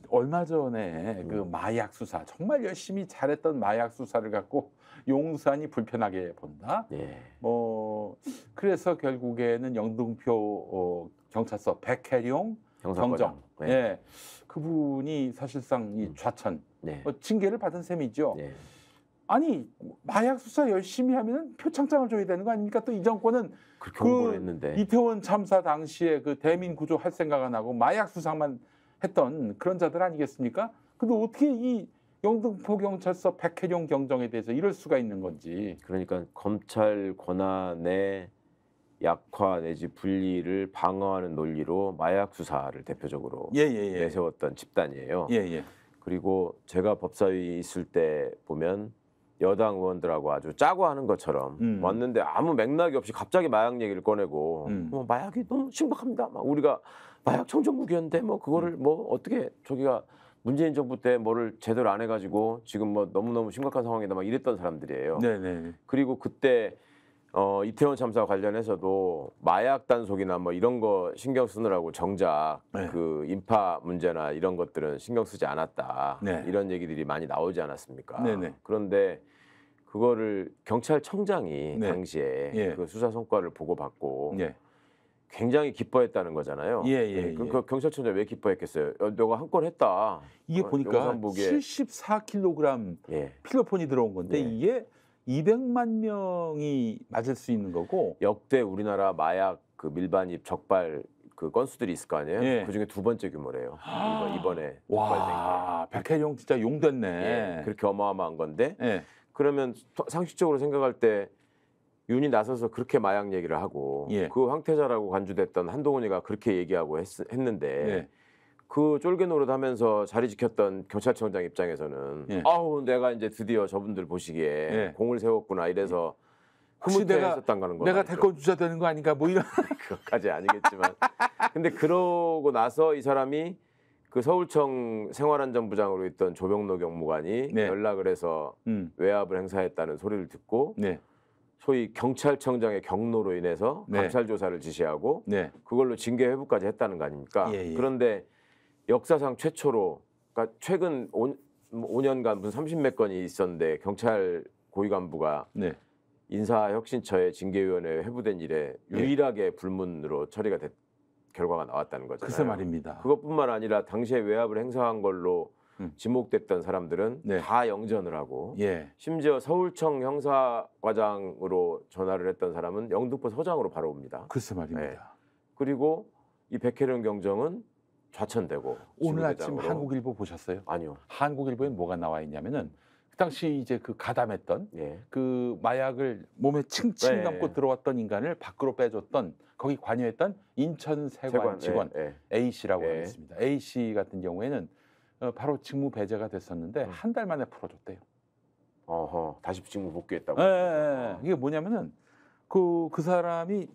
얼마 전에 그 마약 수사 정말 열심히 잘했던 마약 수사를 갖고 용산이 불편하게 본다. 예. 그래서 결국에는 영등포 경찰서 백혜룡 경정, 형사과장. 네. 예, 그분이 사실상 이 좌천 네. 징계를 받은 셈이죠. 네. 아니 마약 수사 열심히 하면 표창장을 줘야 되는 거 아닙니까? 또 이 정권은 그렇게 홍보를 했는데. 이태원 참사 당시에 그 대민 구조 할 생각 안 하고 마약 수사만 했던 그런 자들 아니겠습니까? 근데 어떻게 이 영등포 경찰서 백혜룡 경정에 대해서 이럴 수가 있는 건지. 그러니까 검찰 권한의 약화 내지 분리를 방어하는 논리로 마약 수사를 대표적으로 예예예. 내세웠던 집단이에요. 예예. 그리고 제가 법사위 있을 때 보면 여당 의원들하고 아주 짜고 하는 것처럼 왔는데 아무 맥락이 없이 갑자기 마약 얘기를 꺼내고 마약이 너무 심각합니다. 막 우리가 마약 청정국이었는데 뭐 그거를 뭐 어떻게 저기가 문재인 정부 때 뭐를 제대로 안 해가지고 지금 뭐 너무너무 심각한 상황이다 막 이랬던 사람들이에요. 네네. 그리고 그때 이태원 참사 관련해서도 마약 단속이나 뭐 이런 거 신경 쓰느라고 정작 네. 그 인파 문제나 이런 것들은 신경 쓰지 않았다. 네. 이런 얘기들이 많이 나오지 않았습니까? 네네. 그런데 그거를 경찰청장이 네. 당시에 예. 그 수사 성과를 보고받고 예. 굉장히 기뻐했다는 거잖아요. 예. 그 경찰청장 왜 기뻐했겠어요? 너가 한 건 했다. 이게 보니까 용산북에 74kg 예. 필로폰이 들어온 건데 예. 이게 200만 명이 맞을 수 있는 거고. 역대 우리나라 마약 그 밀반입 적발 그 건수들이 있을 거 아니에요? 예. 그중에 두 번째 규모래요. 이번에 적발된 와, 백혜룡 진짜 용 게. 됐네. 예. 그렇게 어마어마한 건데 예. 그러면 상식적으로 생각할 때 윤이 나서서 그렇게 마약 얘기를 하고 예. 그 황태자라고 간주됐던 한동훈이가 그렇게 얘기하고 했는데 예. 그 쫄개 노릇하면서 자리 지켰던 경찰청장 입장에서는 예. 아우 내가 이제 드디어 저분들 보시기에 예. 공을 세웠구나 이래서 혹시 흐뭇해했었다는 거 내가 말이죠. 대권 주자 되는 거 아닌가 뭐 이런. 그것까지 아니겠지만 근데 그러고 나서 이 사람이 그 서울청 생활안전부장으로 있던 조병로 경무관이 네. 연락을 해서 외압을 행사했다는 소리를 듣고 네. 소위 경찰청장의 경로로 인해서 네. 감찰 조사를 지시하고 네. 그걸로 징계 회부까지 했다는 거 아닙니까? 예. 그런데 역사상 최초로 그러니까 최근 5년간 무슨 30몇 건이 있었는데 경찰 고위 간부가 네. 인사혁신처의 징계위원회에 회부된 일에 유일하게 불문으로 처리가 결과가 나왔다는 거잖아요. 글쎄 말입니다. 그것뿐만 아니라 당시에 외압을 행사한 걸로 지목됐던 사람들은 네. 다 영전을 하고 예. 심지어 서울청 형사과장으로 전화를 했던 사람은 영등포 서장으로 바로 옵니다. 글쎄 말입니다. 네. 그리고 이 백혜령 경정은 좌천되고 오늘 아침 지부대장으로. 한국일보 보셨어요? 아니요. 한국일보에 뭐가 나와 있냐면은 그 당시 이제 그 가담했던 예. 그 마약을 몸에 칭칭 네. 감고 들어왔던 인간을 밖으로 빼줬던 거기 관여했던 인천 세관 직원 A 씨라고 예. 하겠습니다. A 씨 같은 경우에는 바로 직무 배제가 됐었는데 한 달 만에 풀어줬대요. 어허, 다시 직무 복귀했다고. 이게 뭐냐면은 그 사람이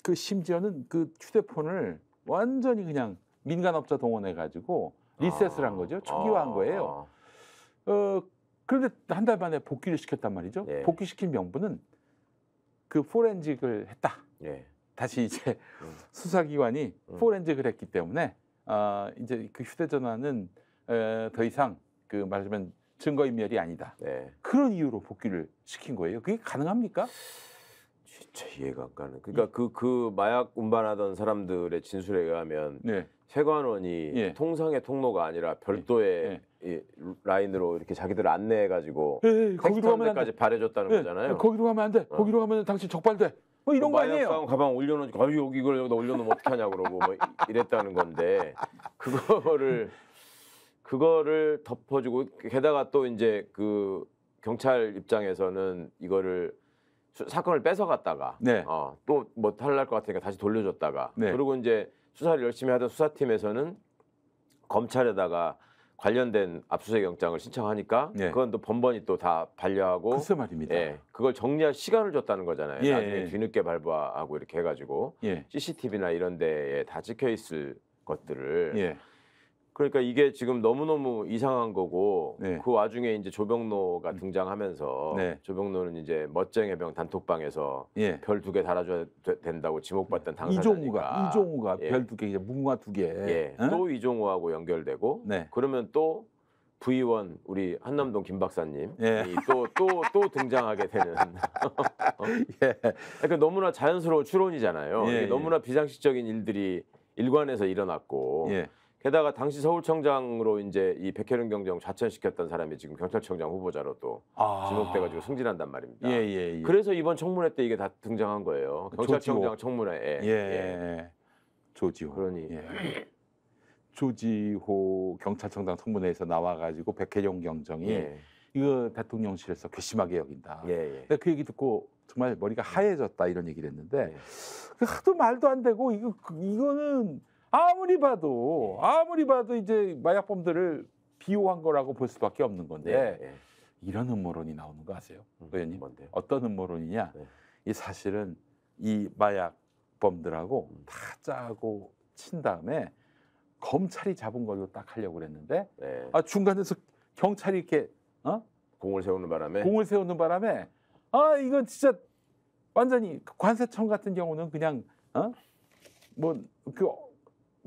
그 심지어는 그 휴대폰을 완전히 그냥 민간업자 동원해가지고 리셋을 한 거죠. 초기화한 거예요. 그런데 한 달 만에 복귀를 시켰단 말이죠. 예. 복귀시킨 명분은 그 포렌직을 했다. 예. 다시 이제 수사기관이 포렌직을 했기 때문에 이제 그 휴대전화는 더 이상 그 말하자면 증거인멸이 아니다. 네. 그런 이유로 복귀를 시킨 거예요. 그게 가능합니까? 진짜 이해가 안 가는. 그러니까 그 마약 운반하던 사람들의 진술에 의하면 네. 세관원이 예. 통상의 통로가 아니라 별도의 이 라인으로 이렇게 자기들 안내해가지고 거기로 가면 안 돼. 까지 발해줬다는 거잖아요. 거기로 가면 안 돼. 거기로 가면 당신 적발돼. 뭐 이런 거 마약 아니에요. 싸움 가방 올려놓고 여기 이걸 여기다 올려놓으면 어떻게 하냐고 그러고 뭐 이랬다는 건데 그거를 덮어주고 게다가 또 이제 그 경찰 입장에서는 이거를 사건을 뺏어갔다가 네. 또 뭐 탈날 것 같으니까 다시 돌려줬다가 네. 그리고 이제 수사를 열심히 하던 수사팀에서는 검찰에다가 관련된 압수수색 영장을 신청하니까 네. 그건 또 번번이 또 다 반려하고 글쎄 말입니다. 예, 그걸 정리할 시간을 줬다는 거잖아요. 예. 나중에 뒤늦게 발부하고 이렇게 해가지고 예. CCTV나 이런 데에 다 찍혀 있을 것들을 예. 그러니까 이게 지금 너무너무 이상한 거고 네. 그 와중에 이제 조병로가 등장하면서 네. 조병로는 이제 멋쟁이 해병 단톡방에서 예. 별 2개 달아줘야 된다고 지목받던 당사자니까 이종우가 예. 별 2개, 무궁화 2개. 예. 응? 또 이종우하고 연결되고 네. 그러면 또 V1 우리 한남동 김 박사님이 예. 또 등장하게 되는 예. 그러니까 너무나 자연스러운 추론이잖아요. 예, 이게 예. 너무나 비상식적인 일들이 일관해서 일어났고 예. 게다가 당시 서울청장으로 이제 이 백혜련 경정 좌천시켰던 사람이 지금 경찰청장 후보자로 또 지목돼가지고 승진한단 말입니다. 예. 그래서 이번 청문회 때 이게 다 등장한 거예요. 경찰청장 청문회에. 예. 조지호. 그러니 예. 조지호 경찰청장 청문회에서 나와가지고 백혜련 경정이 예. 이거 대통령실에서 괘씸하게 여긴다. 예. 그 얘기 듣고 정말 머리가 하얘졌다 이런 얘기를 했는데 예. 그 하도 말도 안 되고 이거는 아무리 봐도 이제 마약범들을 비호한 거라고 볼 수밖에 없는 건데 예. 이런 음모론이 나오는 거 아세요, 의원님? 뭔데요? 어떤 음모론이냐? 네. 이 사실은 이 마약범들하고 다 짜고 친 다음에 검찰이 잡은 걸로 딱 하려고 그랬는데 네. 중간에서 경찰이 이렇게 공을 세우는 바람에 공을 세우는 바람에 이건 진짜 완전히 관세청 같은 경우는 그냥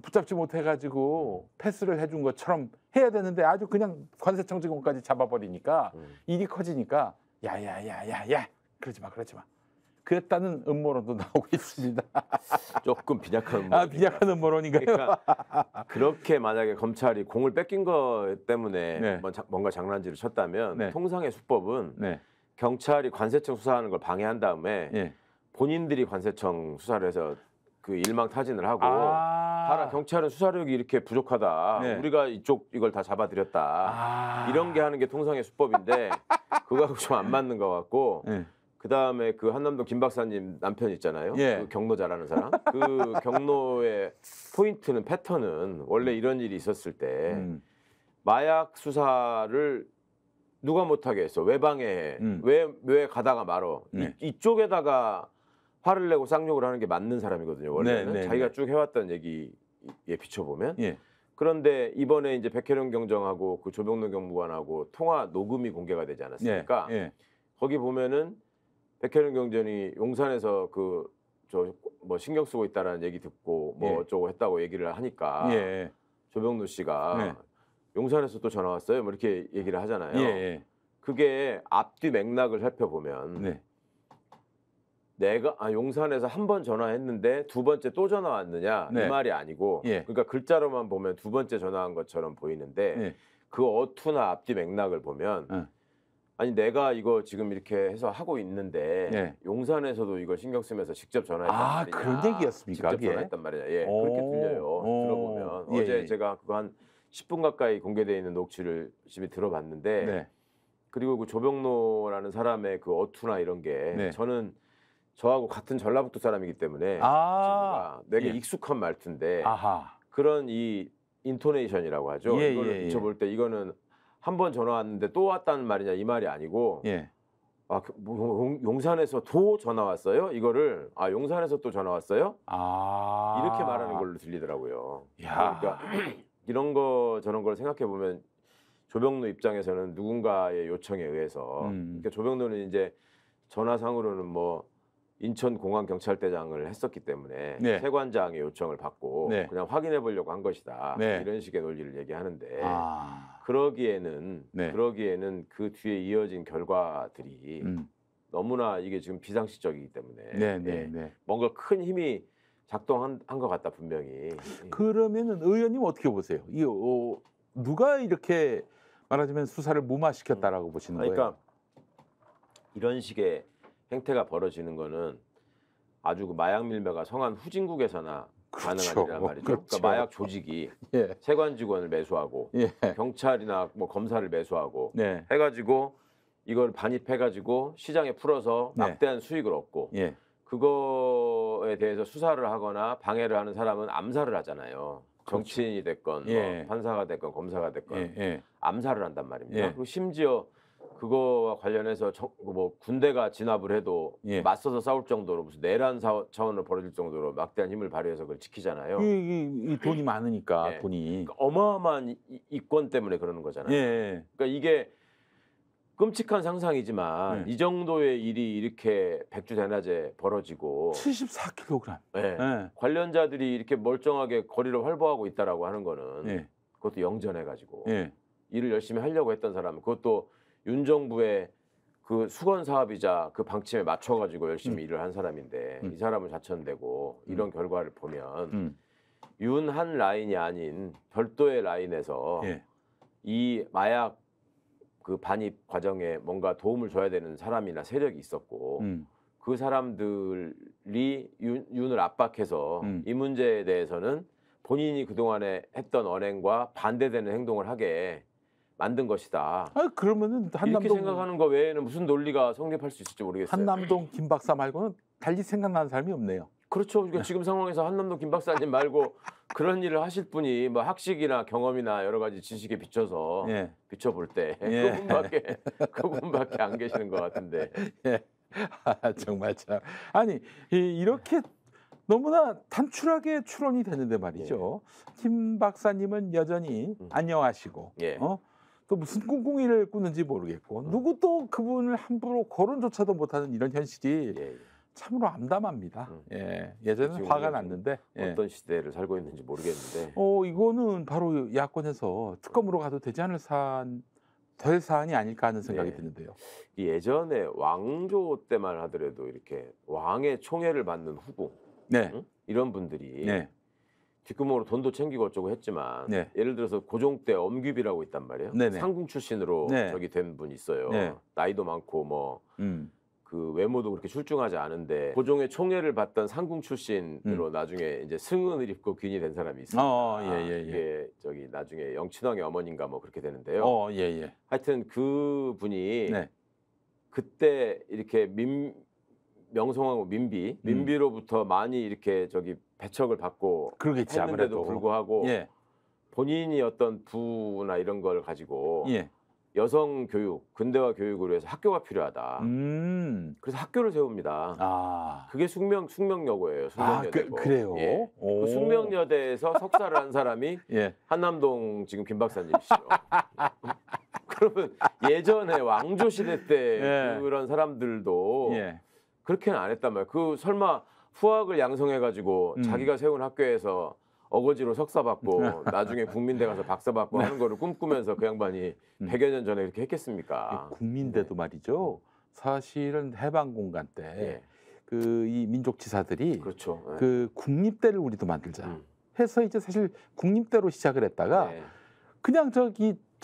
붙잡지 못해가지고 패스를 해준 것처럼 해야 되는데 아주 그냥 관세청 직원까지 잡아버리니까 일이 커지니까 야야야야야 그러지 마 그랬다는 음모론도 나오고 있습니다. 조금 빈약한 음모론. 빈약한 음모론인가요? 그러니까 그렇게 만약에 검찰이 공을 뺏긴 것 때문에 네. 뭔가 장난질을 쳤다면 네. 통상의 수법은 네. 경찰이 관세청 수사하는 걸 방해한 다음에 예. 본인들이 관세청 수사를 해서 그 일망타진을 하고 봐라 경찰은 수사력이 이렇게 부족하다. 네. 우리가 이걸 다 잡아들였다. 이런 게 하는 게 통상의 수법인데 그거하고 좀 안 맞는 것 같고 예. 그다음에 그 한남동 김 박사님 남편 있잖아요. 예. 그 경로 잘하는 사람. 그 경로의 포인트는 패턴은 원래 이런 일이 있었을 때 마약 수사를 누가 못하게 했어? 왜 방해해? 왜 가다가 말어? 네. 이쪽에다가 화를 내고 쌍욕을 하는 게 맞는 사람이거든요. 원래는 네. 자기가 쭉 해왔던 얘기에 비춰보면. 예. 그런데 이번에 이제 백혜련 경정하고 그 조병로 경무관하고 통화 녹음이 공개가 되지 않았습니까? 예. 거기 보면은 백혜련 경전이 용산에서 뭐 신경 쓰고 있다라는 얘기 듣고 뭐 예. 어쩌고 했다고 얘기를 하니까 예. 조병로 씨가 네. 용산에서 또 전화 왔어요. 뭐 이렇게 얘기를 하잖아요. 예. 그게 앞뒤 맥락을 살펴보면 네. 내가 용산에서 한 번 전화했는데 두 번째 또 전화 왔느냐 네. 이 말이 아니고 예. 그러니까 글자로만 보면 두 번째 전화한 것처럼 보이는데 예. 그 어투나 앞뒤 맥락을 보면 아니 내가 이거 지금 이렇게 해서 하고 있는데 예. 용산에서도 이걸 신경 쓰면서 직접 전화했단 말이냐. 그런 얘기였습니까? 직접 그게? 전화했단 말이냐. 예, 그렇게 들려요. 들어보면 어제 제가 그거 한 10분 가까이 공개되어 있는 녹취를 열심히 들어봤는데 네. 그리고 그 조병로라는 사람의 그 어투나 이런 게 네. 저는 저하고 같은 전라북도 사람이기 때문에 그 친구가 되게 예. 익숙한 말투인데 아하. 그런 이 인토네이션이라고 하죠. 예, 이거를 비춰볼 때 이거는 한 번 전화 왔는데 또 왔다는 말이냐 이 말이 아니고 예. 용산에서 또 전화 왔어요? 이거를 용산에서 또 전화 왔어요? 이렇게 말하는 걸로 들리더라고요. 야. 그러니까 이런 거 저런 걸 생각해 보면 조병로 입장에서는 누군가의 요청에 의해서 그러니까 조병로는 이제 전화상으로는 뭐 인천공항경찰대장을 했었기 때문에 네. 세관장의 요청을 받고 네. 그냥 확인해 보려고 한 것이다. 네. 이런 식의 논리를 얘기하는데 아. 그러기에는 네. 그 뒤에 이어진 결과들이 너무나 이게 지금 비상식적이기 때문에 네. 뭔가 큰 힘이 작동한 것 같다 분명히. 그러면은 의원님 어떻게 보세요? 누가 이렇게 말하자면 수사를 무마시켰다라고 보시는 거예요? 그러니까 이런 식의 행태가 벌어지는 거는 아주 그 마약 밀매가 성한 후진국에서나 가능한 일이란 말이죠. 그렇죠. 그러니까 마약 조직이 예. 세관 직원을 매수하고 예. 경찰이나 뭐 검사를 매수하고 네. 해가지고 이걸 반입해가지고 시장에 풀어서 네. 막대한 수익을 얻고 예. 그거에 대해서 수사를 하거나 방해를 하는 사람은 암살을 하잖아요. 정치인이 됐건 예. 뭐 판사가 됐건 검사가 됐건 예. 암살을 한단 말입니다. 예. 그리고 심지어 그거와 관련해서 뭐 군대가 진압을 해도 예. 맞서서 싸울 정도로 무슨 내란 차원으로 벌어질 정도로 막대한 힘을 발휘해서 그걸 지키잖아요. 이 돈이 많으니까 예. 돈이. 그러니까 어마어마한 이권 때문에 그러는 거잖아요. 예. 그러니까 이게 끔찍한 상상이지만 네. 이 정도의 일이 이렇게 백주대낮에 벌어지고 74kg. 예. 예. 관련자들이 이렇게 멀쩡하게 거리를 활보하고 있다라고 하는 거는 예. 그것도 영전해가지고 예. 일을 열심히 하려고 했던 사람, 그것도 윤 정부의 그 수건 사업이자 그 방침에 맞춰가지고 열심히 일을 한 사람인데 이 사람을 자천되고 이런 결과를 보면 윤한 라인이 아닌 별도의 라인에서 예. 이 마약 그 반입 과정에 뭔가 도움을 줘야 되는 사람이나 세력이 있었고 그 사람들이 윤을 압박해서 이 문제에 대해서는 본인이 그동안에 했던 언행과 반대되는 행동을 하게 만든 것이다. 아, 그러면은 이렇게 한남동 생각하는 거 외에는 무슨 논리가 성립할 수 있을지 모르겠어요. 한남동 김 박사 말고는 달리 생각나는 사람이 없네요. 그렇죠. 그러니까 지금 상황에서 한남동 김 박사님 말고 그런 일을 하실 분이 뭐 학식이나 경험이나 여러 가지 지식에 비춰서 예. 비춰볼 때 예. 그분밖에 안 계시는 것 같은데. 예. 정말 참. 아니 이렇게 너무나 단출하게 추론이 되는데 말이죠. 김 박사님은 여전히 안녕하시고 예. 또 무슨 꿍꿍이를 꾸는지 모르겠고 누구도 그분을 함부로 거론조차도 못하는 이런 현실이 예. 참으로 암담합니다. 예. 예전에는 지금 화가 우리가 났는데 어떤 시대를 살고 있는지 모르겠는데. 이거는 바로 야권에서 특검으로 가도 되지 않을 될 사안이 아닐까 하는 생각이 드는데요. 예전에 왕조 때만 하더라도 이렇게 왕의 총애를 받는 후보 네. 응? 이런 분들이 네. 뒷구멍으로 돈도 챙기고 어쩌고 했지만 네. 예를 들어서 고종 때 엄귀비라고 있단 말이에요. 네네. 상궁 출신으로 네. 저기 된 분 있어요. 네. 나이도 많고 뭐 그 외모도 그렇게 출중하지 않은데 고종의 총애를 받던 상궁 출신으로 나중에 이제 승은을 입고 귀인이 된 사람이 있습니다. 예. 이게 저기 나중에 영친왕의 어머니인가 뭐 그렇게 되는데요. 예. 하여튼 그 분이 네. 그때 이렇게 명성황후 민비로부터 많이 이렇게 저기 배척을 받고 그러겠지 했는데도 아무래도. 불구하고 예. 본인이 어떤 부나 이런 걸 가지고 예. 여성 교육, 근대화 교육을 위해서 학교가 필요하다. 그래서 학교를 세웁니다. 아. 그게 숙명여고예요. 숙명여대고. 그래요? 예. 오. 그 숙명여대에서 석사를 한 사람이 예. 한남동 지금 김 박사님이시죠. 그러면 예전에 왕조 시대 때 예. 그런 사람들도 예. 그렇게는 안 했단 말이에요. 그 설마 후학을 양성해가지고 자기가 세운 학교에서 어거지로 석사 받고 나중에 국민대 가서 박사 받고 하는 거를 꿈꾸면서 그 양반이 100여 년 전에 그렇게 했겠습니까? 국민대도 말이죠. 사실은 해방 공간 때 예. 그 이 민족 지사들이 그렇죠. 예. 그 국립대를 우리도 만들자 해서 이제 사실 국립대로 시작을 했다가 예. 그냥 저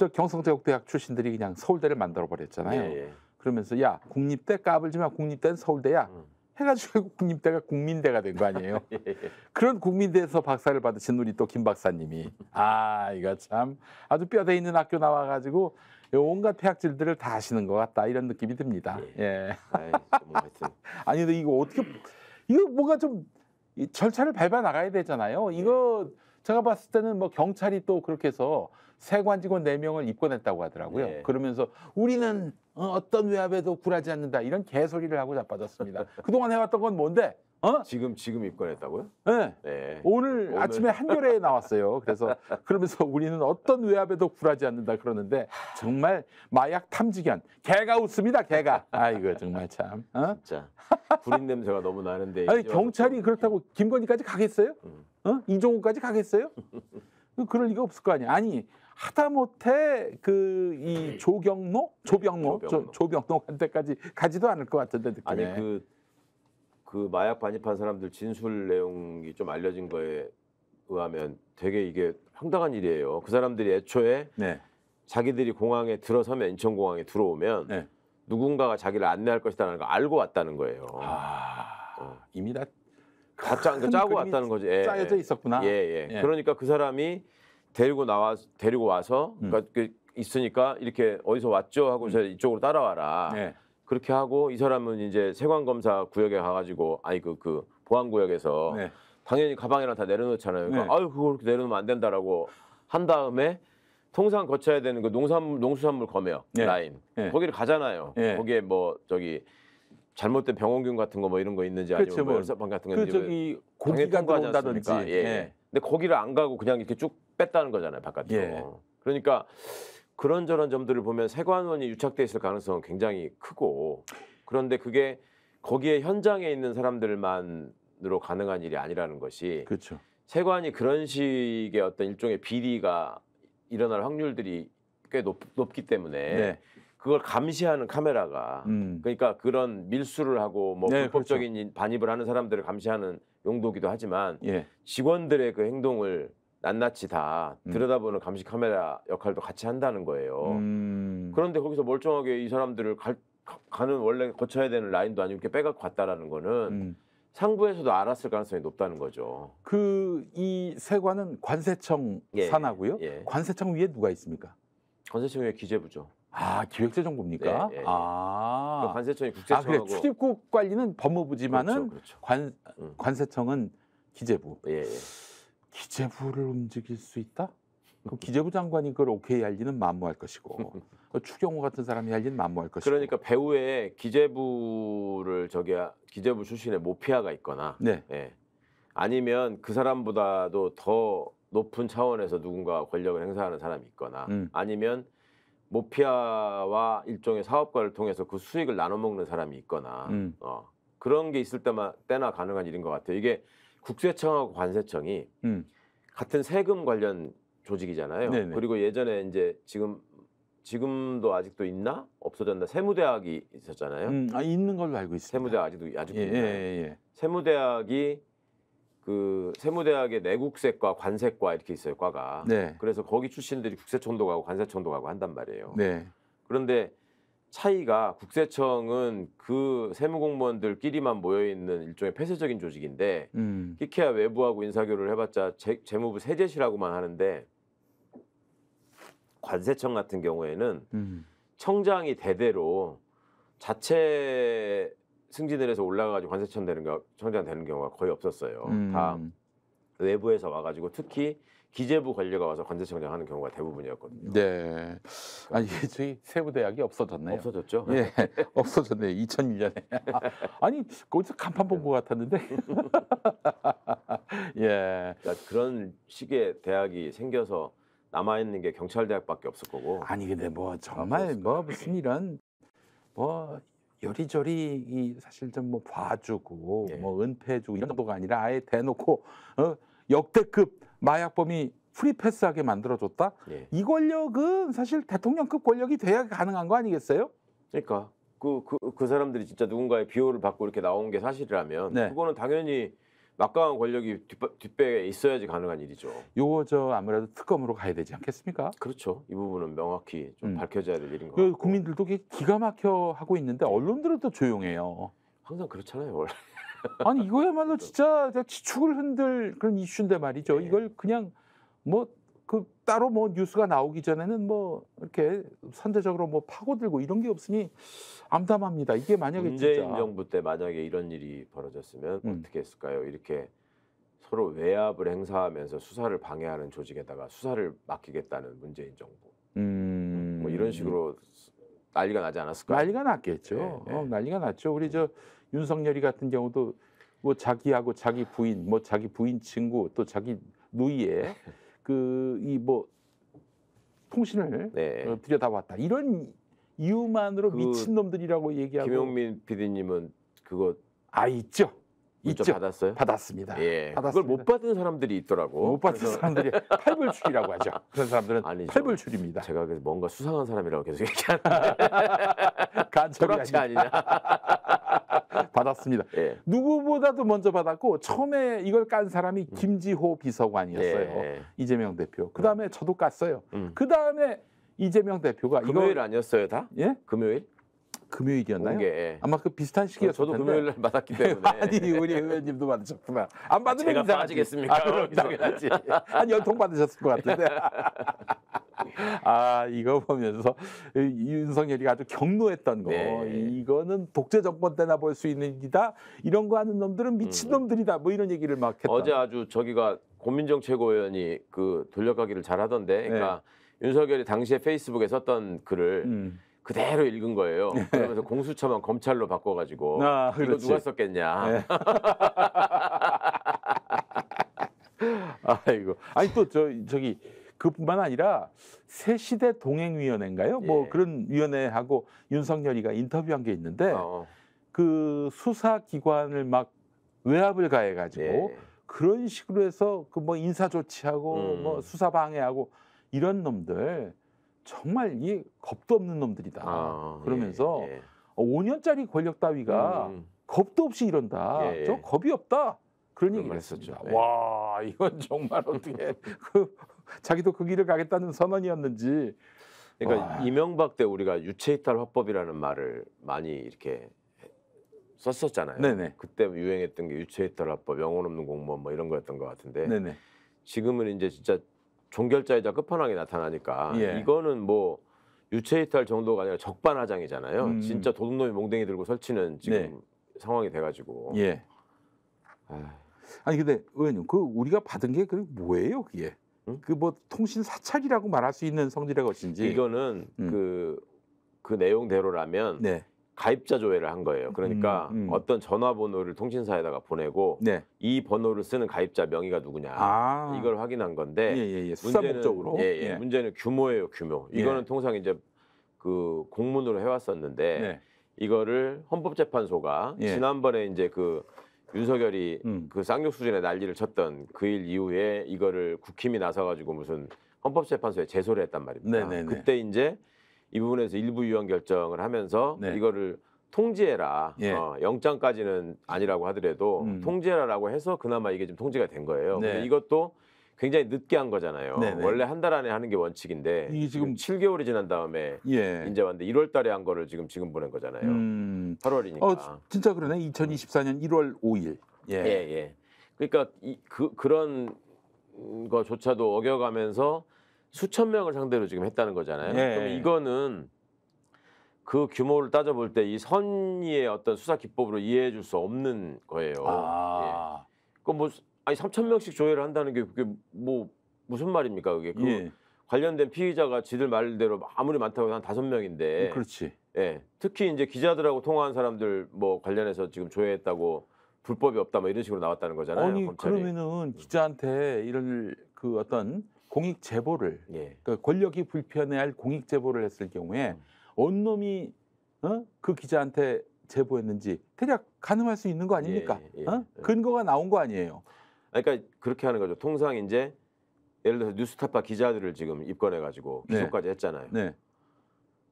경성제국대학 출신들이 그냥 서울대를 만들어 버렸잖아요. 예. 그러면서 야 국립대 까불지 마, 국립대는 서울대야 해가지고 결국 국립대가 국민대가 된 거 아니에요. 그런 국민대에서 박사를 받으신 우리 또 김 박사님이 이거 참 아주 뼈대 있는 학교 나와가지고 온갖 폐악질들을 다 하시는 것 같다 이런 느낌이 듭니다. 예. 뭐 하여튼. 아니 근데 이거 뭔가 좀 이 절차를 밟아 나가야 되잖아요. 이거 제가 봤을 때는 뭐 경찰이 또 그렇게 해서 세관 직원 4명을 입건했다고 하더라고요. 네. 그러면서 우리는 어떤 외압에도 굴하지 않는다 이런 개소리를 하고 자빠졌습니다. 그동안 해왔던 건 뭔데? 지금 입건했다고요? 네. 네. 오늘 아침에 한겨레에 나왔어요. 그러면서 우리는 어떤 외압에도 굴하지 않는다 그러는데 정말 마약 탐지견 개가 웃습니다. 개가. 이거 정말 참. 진짜 불인 냄새가 너무 나는데. 아니 경찰이 그렇다고 김건희까지 가겠어요? 이종호까지 가겠어요? 그럴 리가 없을 거 아니야. 아니 하다못해 이 조병로한테까지 가지도 않을 것 같은데 느낌에. 아니 그 마약 반입한 사람들 진술 내용이 좀 알려진 거에 의하면 되게 이게 황당한 일이에요. 그 사람들이 애초에 네. 자기들이 공항에 들어서면 인천공항에 들어오면 네. 누군가가 자기를 안내할 것이라는 걸 알고 왔다는 거예요. 이미 다 짜고 왔다는 거지. 짜여져 있었구나. 예. 그러니까 그 사람이 데리고 와서 그러니까 있으니까 이렇게 어디서 왔죠 하고 이쪽으로 따라와라. 네. 그렇게 하고 이 사람은 이제 세관검사 구역에 가가지고 그 보안구역에서 당연히 가방이랑 다 내려놓잖아요. 그러니까 그걸 그렇게 내려놓으면 안 된다라고 한 다음에 통상 거쳐야 되는 그 농수산물 검역 예. 라인 예. 거기를 가잖아요. 예. 거기에 뭐 저기 잘못된 병원균 같은 거 뭐 이런 거 있는지 그렇죠, 아니면 뭐 뭐 열사병 같은 거 그 있는지 저기 당연히 고기가 통과하지 들어온다든지. 않습니까? 예. 예. 근데 거기를 안 가고 그냥 이렇게 쭉 뺐다는 거잖아요, 바깥으로. 예. 그러니까 그런저런 점들을 보면 세관원이 유착돼 있을 가능성은 굉장히 크고 그런데 그게 거기에 현장에 있는 사람들만으로 가능한 일이 아니라는 것이 그렇죠. 세관이 그런 식의 어떤 일종의 비리가 일어날 확률들이 꽤 높기 때문에 네. 그걸 감시하는 카메라가 그러니까 그런 밀수를 하고 뭐 네, 불법적인 그렇죠. 반입을 하는 사람들을 감시하는 용도기도 하지만 예. 직원들의 그 행동을 낱낱이 다 들여다보는 감시 카메라 역할도 같이 한다는 거예요. 그런데 거기서 멀쩡하게 이 사람들을 가는 원래 거쳐야 되는 라인도 아니고 이렇게 빼갖고 갔다라는 거는 상부에서도 알았을 가능성이 높다는 거죠. 그 이 세관은 관세청 예, 산하고요. 예. 관세청 위에 누가 있습니까? 관세청의 기재부죠. 아, 기획재정부입니까? 예, 예, 예. 아. 관세청이 아, 그래. 국세청하고 출입국 관리는 법무부지만은 그렇죠. 관세청은 기재부. 예, 예. 기재부를 움직일 수 있다? 그럼 기재부 장관이 그걸 오케이 할 리는 만무할 것이고 추경호 같은 사람이 할 리는 만무할 것이고. 그러니까 배후에 기재부 출신의 모피아가 있거나 네. 예. 아니면 그 사람보다도 더 높은 차원에서 누군가 권력을 행사하는 사람이 있거나 아니면 모피아와 일종의 사업가를 통해서 그 수익을 나눠 먹는 사람이 있거나 그런 게 있을 때나 가능한 일인 것 같아요. 이게 국세청하고 관세청이 같은 세금 관련 조직이잖아요. 네네. 그리고 예전에 이제 지금도 아직도 있나 없어졌나 세무대학이 있었잖아요. 아, 있는 걸로 알고 있습니다. 세무대학 아직도 예, 있나요? 예. 세무대학이 그 세무대학의 내국세과, 관세과 이렇게 있어요, 과가. 네. 그래서 거기 출신들이 국세청도 가고 관세청도 가고 한단 말이에요. 네. 그런데 차이가 국세청은 그 세무공무원들끼리만 모여 있는 일종의 폐쇄적인 조직인데 끼케야 외부하고 인사교류를 해봤자 재무부 세제시라고만 하는데 관세청 같은 경우에는 청장이 대대로 자체 승진을 해서 올라가가지고 관세청 청장 되는 경우가 거의 없었어요. 다 외부에서 와가지고 특히 기재부 관리가 와서 관세청장 하는 경우가 대부분이었거든요. 네. 아니 저희 세무대학이 없어졌네요. 없어졌죠? 예, 없어졌네요. 2001년에. 아니 거기서 간판 본 것 같았는데. 예. 그러니까 그런 식의 대학이 생겨서 남아 있는 게 경찰대학밖에 없을 거고. 아니 근데 뭐 정말 뭐 무슨 이런 뭐 요리조리 이 사실 좀 뭐 봐주고 예. 뭐 은폐해주고 이런 정도가 아니라 아예 대놓고 역대급 마약범이 프리패스하게 만들어줬다. 예. 이 권력은 사실 대통령급 권력이 돼야 가능한 거 아니겠어요? 그러니까 그 사람들이 진짜 누군가의 비호를 받고 이렇게 나온 게 사실이라면 네. 그거는 당연히 막강한 권력이 뒷배에 있어야지 가능한 일이죠. 요거 저 아무래도 특검으로 가야 되지 않겠습니까? 그렇죠. 이 부분은 명확히 좀 밝혀져야 될 일인 것 그 같고. 국민들도 기가 막혀 하고 있는데 언론들은 또 조용해요. 항상 그렇잖아요, 원래. 아니 이거야말로 진짜 지축을 흔들 그런 이슈인데 말이죠. 네. 이걸 그냥 뭐 그 따로 뭐 뉴스가 나오기 전에는 뭐 이렇게 선제적으로 뭐 파고들고 이런 게 없으니 암담합니다. 이게 만약에 문재인 진짜 정부 때 만약에 이런 일이 벌어졌으면 어떻게 했을까요? 이렇게 서로 외압을 행사하면서 수사를 방해하는 조직에다가 수사를 맡기겠다는 문재인 정부. 뭐 이런 식으로 난리가 나지 않았을까요? 난리가 났겠죠. 네, 네. 난리가 났죠. 우리 저 윤석열이 같은 경우도 뭐 자기하고 자기 부인, 뭐 자기 부인 친구 또 자기 누이의 그 이 뭐 통신을 네. 들여다봤다. 이런 이유만으로 그 미친 놈들이라고 얘기하고. 김용민 PD님은 그거 있죠. 문자 있죠. 받았어요? 받았습니다. 예. 받았습니다. 그걸 못 받은 사람들이 있더라고. 못 받은 그래서 사람들이 팔불출이라고 하죠. 그런 사람들은 아니죠. 팔불출입니다. 제가 그래서 뭔가 수상한 사람이라고 계속 얘기하는데 간첩이 도락지 아니냐? 받았습니다. 예. 누구보다도 먼저 받았고 처음에 이걸 깐 사람이 김지호 비서관이었어요. 예. 이재명 대표. 그 다음에 저도 깠어요. 음. 그 다음에 이재명 대표가 금요일 이거 아니었어요, 다? 예? 금요일? 금요일이었나요? 공개. 아마 그 비슷한 시기였을 저도 텐데. 금요일 날 받았기 때문에. 아니 우리 의원님도 받으셨구나. 안 받으면 제가 이상하지. 빠지겠습니까? 그럼 당연하지. 한 10통 받으셨을 것 같은데. 이거 보면서 윤석열이 아주 경노했던 거. 네. 이거는 독재 정권 때나 볼 수 있는 일이다. 이런 거 하는 놈들은 미친 놈들이다. 뭐 이런 얘기를 막 했다. 어제 아주 저기가 고민정 최고위원이 그 돌려가기를 잘하던데, 그러니까 윤석열이 당시에 페이스북에 썼던 글을 그대로 읽은 거예요. 그러면서 공수처만 검찰로 바꿔가지고 이거 그렇지. 누가 썼겠냐. 네. 아이고. 아니 또 저기 그뿐만 아니라 새시대 동행위원회인가요? 뭐 예. 그런 위원회하고 윤석열이가 인터뷰한 게 있는데 그 수사기관을 막 외압을 가해가지고 예. 그런 식으로 해서 그 뭐 인사 조치하고 뭐 수사 방해하고 이런 놈들 정말 이 겁도 없는 놈들이다. 그러면서 예. 5년짜리 권력 따위가 겁도 없이 이런다. 예. 저 겁이 없다. 그런 얘기를 했었죠. 했었죠. 네. 와, 이건 정말 어떻게 자기도 그 길을 가겠다는 선언이었는지. 그러니까 와. 이명박 때 우리가 유체이탈 화법이라는 말을 많이 이렇게 썼었잖아요. 네네. 그때 유행했던 게 유체이탈 화법, 영혼 없는 공무원 뭐 이런 거였던 것 같은데 네네. 지금은 이제 진짜 종결자이자 끝판왕이 나타나니까 예. 이거는 뭐 유체이탈 정도가 아니라 적반하장이잖아요. 진짜 도둑놈이 몽댕이 들고 설치는 지금 네. 상황이 돼가지고. 예. 아니 근데 의원님 그 우리가 받은 게 그 뭐예요 그게? 응? 그 뭐 통신 사찰이라고 말할 수 있는 성질의 것인지. 이거는 그 내용대로라면 네. 가입자 조회를 한 거예요. 그러니까 어떤 전화번호를 통신사에다가 보내고 네. 이 번호를 쓰는 가입자 명의가 누구냐 이걸 확인한 건데 예. 수사 목적으로. 예. 문제는 규모예요, 규모. 이거는 예. 통상 이제 그 공문으로 해왔었는데 네. 이거를 헌법재판소가 예. 지난번에 이제 그 윤석열이 그 쌍욕 수준의 난리를 쳤던 그 일 이후에 이거를 국힘이 나서가지고 무슨 헌법재판소에 제소를 했단 말입니다. 네네네. 그때 이제 이 부분에서 일부 유언 결정을 하면서 네. 이거를 통지해라. 예. 영장까지는 아니라고 하더라도 통지해라라고 해서 그나마 이게 좀 통지가 된 거예요. 네. 근데 이것도 굉장히 늦게 한 거잖아요. 네네. 원래 한 달 안에 하는 게 원칙인데 이게 지금 7개월이 지난 다음에 예. 이제 왔는데 1월 달에 한 거를 지금 보낸 거잖아요. 8월이니까. 진짜 그러네. 2024년 1월 5일. 예. 그러니까 그런 거조차도 어겨가면서 수천 명을 상대로 지금 했다는 거잖아요. 예. 그럼 이거는 그 규모를 따져볼 때 이 선의의 어떤 수사 기법으로 이해해 줄 수 없는 거예요. 예. 뭐 아니 3천 명씩 조회를 한다는 게 그게 뭐 무슨 말입니까? 그게 그 관련된 피의자가 지들 말대로 아무리 많다고 해도 한 5명인데. 그렇지. 예. 특히 이제 기자들하고 통화한 사람들 뭐 관련해서 지금 조회했다고 불법이 없다 뭐 이런 식으로 나왔다는 거잖아요. 아니 검찰이. 그러면은 기자한테 이런 그 어떤 공익 제보를 예. 그 권력이 불편해할 공익 제보를 했을 경우에 어느 놈이 그 기자한테 제보했는지 대략 가늠할 수 있는 거 아닙니까? 예. 근거가 나온 거 아니에요. 그러니까 그렇게 하는 거죠. 통상 이제 예를 들어서 뉴스타파 기자들을 지금 입건해 가지고 네. 기소까지 했잖아요. 네.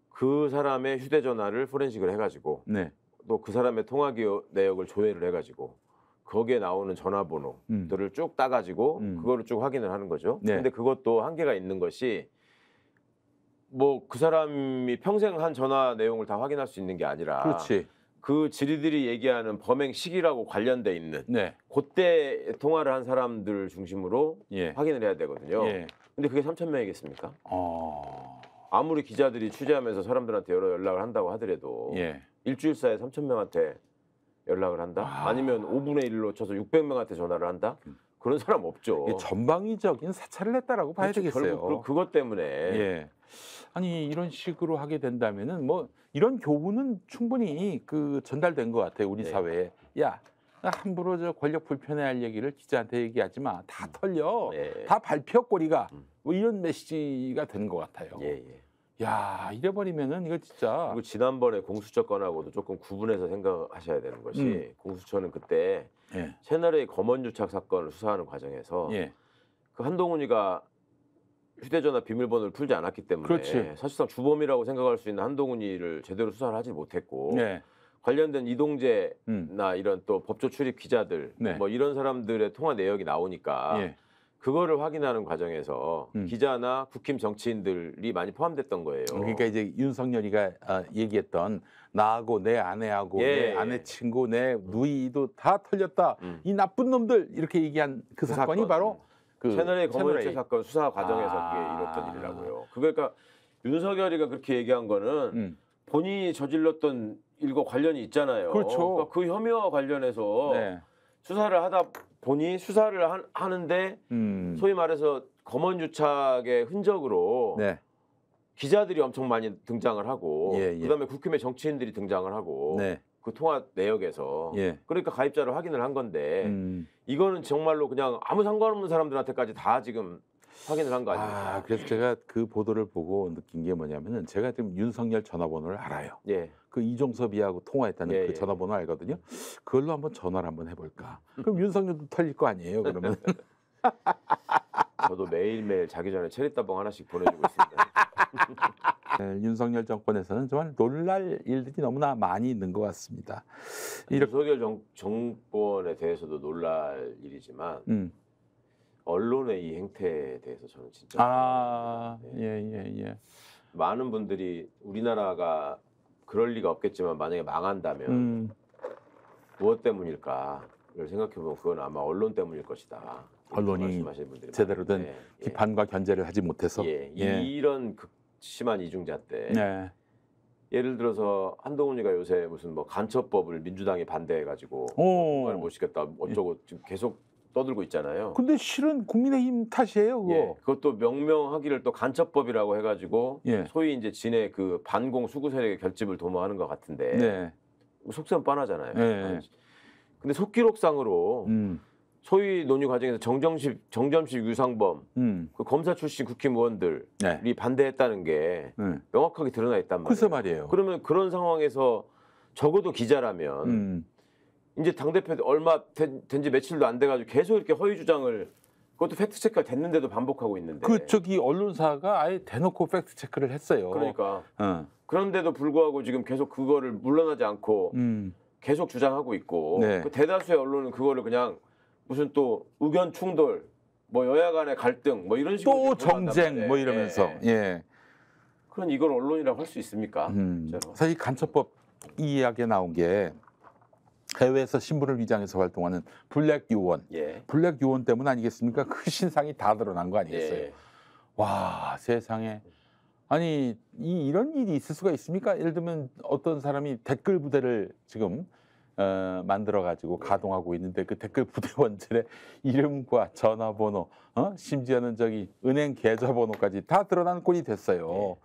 그 사람의 휴대전화를 포렌식을 해가지고 네. 또 그 사람의 통화 기록 내역을 조회를 해가지고 거기에 나오는 전화번호들을 쭉 따가지고 그거를 쭉 확인을 하는 거죠. 네. 근데 그것도 한계가 있는 것이 뭐 그 사람이 평생 한 전화 내용을 다 확인할 수 있는 게 아니라 그렇지. 그 지리들이 얘기하는 범행 시기라고 관련돼 있는 네. 그때 통화를 한 사람들 중심으로 예. 확인을 해야 되거든요. 예. 근데 그게 3천 명이겠습니까? 어. 아무리 기자들이 취재하면서 사람들한테 여러 연락을 한다고 하더라도 예. 일주일 사이에 3천 명한테 연락을 한다? 아니면 5분의 1로 쳐서 600명한테 전화를 한다? 그런 사람 없죠. 이게 전방위적인 사찰을 했다라고 봐야 그렇죠. 되겠어요. 결국 그것 때문에 예. 아니 이런 식으로 하게 된다면은 뭐 이런 교훈은 충분히 그 전달된 것 같아요 우리 네. 사회에. 야, 함부로 저 권력 불편해할 얘기를 기자한테 얘기하지 마. 다 털려. 네. 다 밟혀 꼬리가. 뭐 이런 메시지가 된 것 같아요. 예. 야, 이래버리면은 이거 진짜. 그리고 지난번에 공수처 건하고도 조금 구분해서 생각하셔야 되는 것이 공수처는 그때 예. 채널A 검언유착 사건을 수사하는 과정에서 예. 그 한동훈이가 휴대전화 비밀번호를 풀지 않았기 때문에 그렇지. 사실상 주범이라고 생각할 수 있는 한동훈이를 제대로 수사를 하지 못했고 예. 관련된 이동재나 이런 또 법조 출입 기자들 네. 뭐 이런 사람들의 통화 내역이 나오니까 예. 그거를 확인하는 과정에서 기자나 국힘 정치인들이 많이 포함됐던 거예요. 그러니까 이제 윤석열이가 얘기했던 나하고 내 아내하고 내 아내 친구 내 누이도 다 털렸다. 이 나쁜 놈들 이렇게 얘기한 그 사건이 사건. 바로 그 채널A 검언유착 채널A. 사건 수사 과정에서 그게 이뤘던 일이라고요. 그러니까 윤석열이가 그렇게 얘기한 거는 본인이 저질렀던 일과 관련이 있잖아요. 그렇죠. 그러니까 그 혐의와 관련해서 네. 수사를 하다 보니 수사를 하는데 소위 말해서 검언 유착의 흔적으로 네. 기자들이 엄청 많이 등장을 하고 예, 예. 그다음에 국힘의 정치인들이 등장을 하고 네. 그 통화 내역에서 예. 그러니까 가입자를 확인을 한 건데 이거는 정말로 그냥 아무 상관없는 사람들한테까지 다 지금 확인을 한 거 아닙니까? 그래서 제가 그 보도를 보고 느낀 게 뭐냐면은 제가 지금 윤석열 전화번호를 알아요. 예. 그 이종섭이하고 통화했다는 예, 그 예. 전화번호 알거든요. 그걸로 한번 전화를 한번 해볼까. 그럼 윤석열도 털릴 거 아니에요. 그러면. 저도 매일매일 자기 전에 체리따봉 하나씩 보내주고 있습니다. 윤석열 정권에서는 정말 놀랄 일들이 너무나 많이 있는 것 같습니다. 이렇게 윤석열 정권에 대해서도 놀랄 일이지만 언론의 이 행태에 대해서 저는 진짜 예. 많은 분들이 우리나라가 그럴 리가 없겠지만 만약에 망한다면 무엇 때문일까를 생각해보면 그건 아마 언론 때문일 것이다. 언론이 말씀하시는 분들이 제대로 된 많은데, 비판과 견제를 하지 못해서 이런 극심한 이중자 때 네. 예를 들어서 한동훈이가 요새 무슨 뭐 간첩법을 민주당이 반대해가지고 정말 못 시켰다 어쩌고 지금 계속 떠들고 있잖아요. 근데 실은 국민의힘 탓이에요, 그거. 그것도 명명하기를 또 간첩법이라고 해가지고 소위 이제 진의 그 반공 수구 세력의 결집을 도모하는 것 같은데 네. 속셈 뻔하잖아요. 네. 근데 속기록상으로 소위 논의 과정에서 정점식 유상범 그 검사 출신 국힘 의원들이 반대했다는 게 명확하게 드러나 있단 말이에요. 글쎄 말이에요. 그러면 그런 상황에서 적어도 기자라면 이제 당대표 얼마 된 지 며칠도 안 돼가지고 계속 이렇게 허위 주장을 그것도 팩트 체크가 됐는데도 반복하고 있는데 그 저기 언론사가 아예 대놓고 팩트 체크를 했어요. 그러니까 그런데도 불구하고 지금 계속 그거를 물러나지 않고 계속 주장하고 있고 그 대다수의 언론은 그거를 그냥 무슨 또 의견 충돌 뭐 여야 간의 갈등 뭐 이런 식으로 또 정쟁 뭐 이러면서 그럼 이걸 언론이라고 할 수 있습니까? 사실 간첩법 이 이야기가 나온 게 해외에서 신분을 위장해서 활동하는 블랙 요원, 블랙 요원 때문 아니겠습니까? 그 신상이 다 드러난 거 아니겠어요? 와, 세상에. 아니 이런 일이 있을 수가 있습니까? 예를 들면 어떤 사람이 댓글 부대를 지금 만들어 가지고 가동하고 있는데 그 댓글 부대원들의 이름과 전화번호, 심지어는 저기 은행 계좌번호까지 다 드러나는 꼴이 됐어요.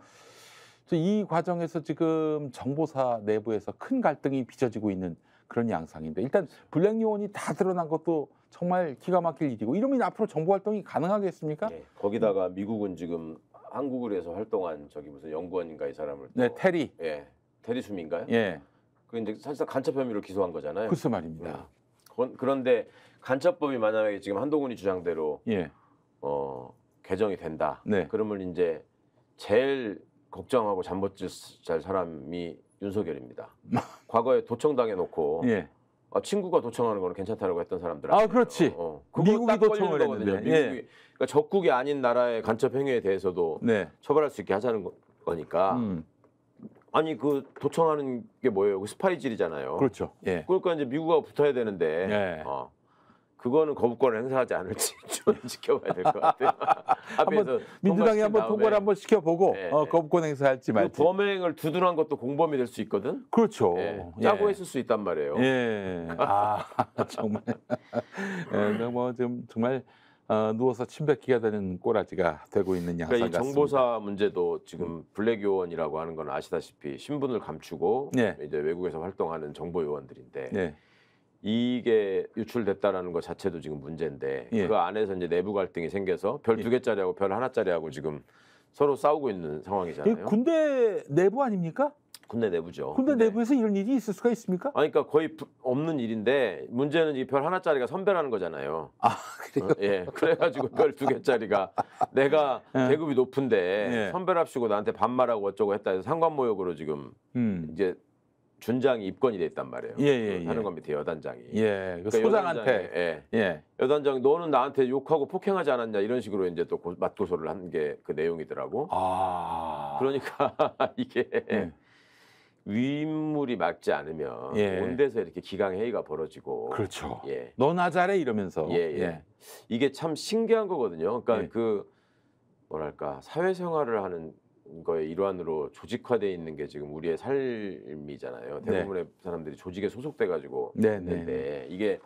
이 과정에서 지금 정보사 내부에서 큰 갈등이 빚어지고 있는 그런 양상인데 일단 블랙 요원이 다 드러난 것도 정말 기가 막힐 일이고 이러면 앞으로 정보 활동이 가능하겠습니까? 거기다가 미국은 지금 한국에서 활동한 저기 무슨 연구원인가 이 사람을 테리. 테리 숨인가요? 그 이제 사실상 간첩 혐의로 기소한 거잖아요. 글쎄 말입니다. 그런데 간첩법이 만약에 지금 한동훈이 주장대로 개정이 된다. 그러면 이제 제일 걱정하고 잠 못 잘 사람이 윤석열입니다. 과거에 도청당해 놓고 친구가 도청하는 거는 괜찮다라고 했던 사람들. 그렇지. 미국이 도청을 했는데. 미국이 그러니까 적국이 아닌 나라의 간첩 행위에 대해서도 처벌할 수 있게 하자는 거니까. 아니 그 도청하는 게 뭐예요? 그 스파이질이잖아요. 그렇죠. 그러니까 이제 미국하고 붙어야 되는데 그거는 거부권을 행사하지 않을지 좀 지켜봐야 될 것 같아요. 한번 민주당이 한번 통과를 한번 시켜보고 거부권 행사할지 말지. 그 범행을 두둔한 것도 공범이 될 수 있거든. 그렇죠. 짜고 했을 수 있단 말이에요. 정말 뭐 지금 정말 누워서 침 뱉기가 되는 꼬라지가 되고 있는 양상 그러니까 이 같습니다. 정보사 문제도 지금 블랙 요원이라고 하는 건 아시다시피 신분을 감추고 이제 외국에서 활동하는 정보 요원들인데 이게 유출됐다라는 것 자체도 지금 문제인데 그 안에서 이제 내부 갈등이 생겨서 별 2개짜리하고 별 1짜리하고 지금 서로 싸우고 있는 상황이잖아요. 군대 내부 아닙니까? 군대 내부죠. 군대 내부에서 이런 일이 있을 수가 있습니까? 그러니까 거의 없는 일인데 문제는 이 별 1짜리가 선배라는 거잖아요. 그래요? 그래가지고 별 2개짜리가 내가 계급이 높은데 선배랍시고 나한테 반말하고 어쩌고 했다 해서 상관모욕으로 지금 이제 준장이 입건이 돼 있단 말이에요. 하는 건 밑에 여단장이. 그 소장한테. 여단장이 너는 나한테 욕하고 폭행하지 않았냐 이런 식으로 이제 또 맞고소를 한 게 그 내용이더라고. 그러니까 이게 위인물이 맞지 않으면 온 데서 이렇게 기강회의가 벌어지고. 그렇죠. 너나 잘해 이러면서. 이게 참 신기한 거거든요. 그러니까 그 뭐랄까 사회생활을 하는 거의 일환으로 조직화돼 있는 게 지금 우리의 삶이잖아요. 대부분의 사람들이 조직에 소속돼 가지고 있는데 이게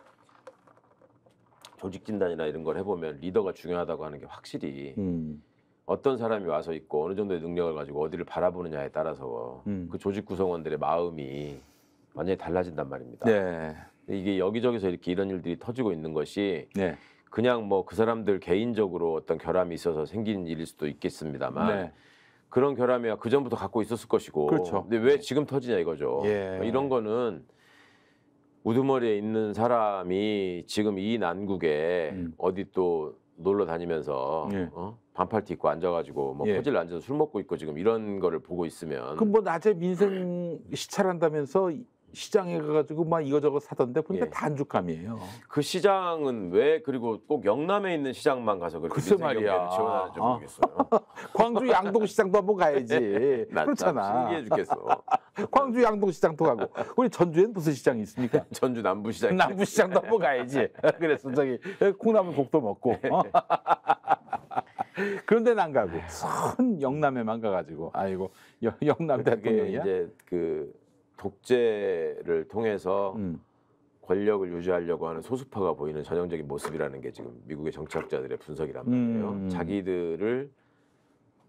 조직 진단이나 이런 걸 해보면 리더가 중요하다고 하는 게 확실히 어떤 사람이 와서 있고 어느 정도의 능력을 가지고 어디를 바라보느냐에 따라서 그 조직 구성원들의 마음이 완전히 달라진단 말입니다. 네. 이게 여기저기서 이렇게 이런 일들이 터지고 있는 것이 네. 그냥 뭐 그 사람들 개인적으로 어떤 결함이 있어서 생긴 일일 수도 있겠습니다만 네. 그런 결함이 그 전부터 갖고 있었을 것이고 그렇죠. 근데 왜 지금 터지냐 이거죠. 예. 이런 거는 우두머리에 있는 사람이 지금 이 난국에 어디 또 놀러 다니면서 예. 반팔티 입고 앉아가지고 뭐 예. 퍼즐 앉아서 술 먹고 있고 지금 이런 거를 보고 있으면 그럼 뭐 낮에 민생 시찰한다면서 시장에 가가지고 막 이거저거 사던데 보니까 예. 다 안죽감이에요. 그 시장은 왜 그리고 꼭 영남에 있는 시장만 가서 그렇게 글쎄 민생 경제를 말이야. 지원하는지 모르겠어요. 광주 양동시장도 한번 가야지. 난 그렇잖아. 참 신기해 죽겠어. 광주 양동시장도 가고 우리 전주에는 무슨 시장이 있습니까? 전주 남부시장. 남부시장도 한번 가야지. 그래서 저기 콩나물국도 먹고. 그런데는 안 가고 선 영남에만 가가지고 아이고 영남 그게 대통령이야. 이제 그 독재를 통해서 권력을 유지하려고 하는 소수파가 보이는 전형적인 모습이라는 게 지금 미국의 정치학자들의 분석이란 말이에요. 자기들을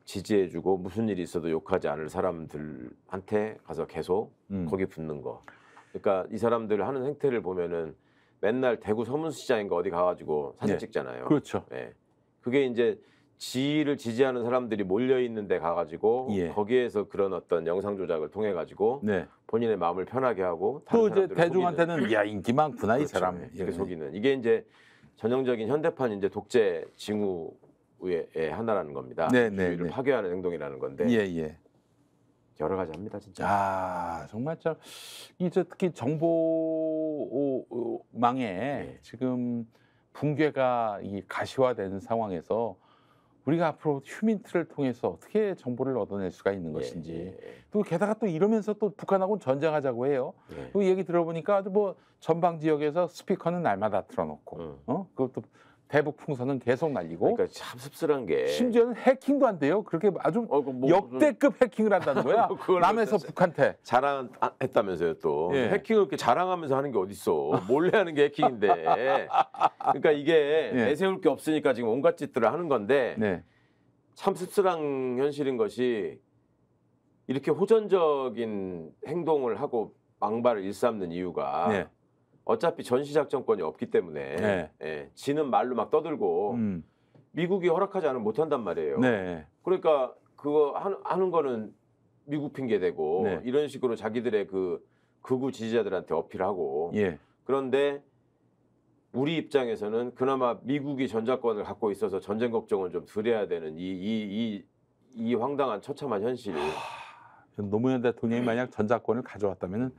지지해주고 무슨 일이 있어도 욕하지 않을 사람들한테 가서 계속 거기 붙는 거. 그러니까 이 사람들 하는 행태를 보면은 맨날 대구 서문시장인가 어디 가가지고 사진 네. 찍잖아요. 그렇죠. 네. 그게 이제 지를 지지하는 사람들이 몰려 있는 데 가가지고 예. 거기에서 그런 어떤 영상 조작을 통해 가지고 네. 본인의 마음을 편하게 하고 또 다른 이제 사람들을 대중한테는 속이는. 야 인기 많구나 이 그렇죠. 사람. 이렇게 속이는 이게 이제 전형적인 현대판 이제 독재 징후의 하나라는 겁니다. 네, 민주주의를 네. 파괴하는 행동이라는 건데 예. 여러 가지 합니다 진짜. 아 정말 참 이제 특히 정보망에 지금 붕괴가 이 가시화되는 상황에서 우리가 앞으로 휴민트를 통해서 어떻게 정보를 얻어낼 수가 있는 것인지 또 게다가 또 이러면서 또 북한하고는 전쟁하자고 해요. 예. 또 얘기 들어보니까 아주 뭐 전방 지역에서 스피커는 날마다 틀어놓고 그것도 대북 풍선은 계속 날리고 그러니까 참 씁쓸한 게 심지어는 해킹도 한대요. 그렇게 아주 뭐 역대급 해킹을 한다는 거야. 그걸 남에서 또 북한테. 자랑했다면서요 또. 예. 해킹을 이렇게 자랑하면서 하는 게 어딨어. 몰래 하는 게 해킹인데. 그러니까 이게 예. 내세울 게 없으니까 지금 온갖 짓들을 하는 건데 네. 참 씁쓸한 현실인 것이 이렇게 호전적인 행동을 하고 망발을 일삼는 이유가 네. 어차피 전시작전권이 없기 때문에 네. 예, 지는 말로 막 떠들고 미국이 허락하지 않으면 못한단 말이에요. 네. 그러니까 그거 하는 거는 미국 핑계 대고 네. 이런 식으로 자기들의 그 극우 지지자들한테 어필하고 예. 그런데 우리 입장에서는 그나마 미국이 전자권을 갖고 있어서 전쟁 걱정을 좀 덜 해야 되는 이 황당한 처참한 현실. 노무현 대통령이 만약 전자권을 가져왔다면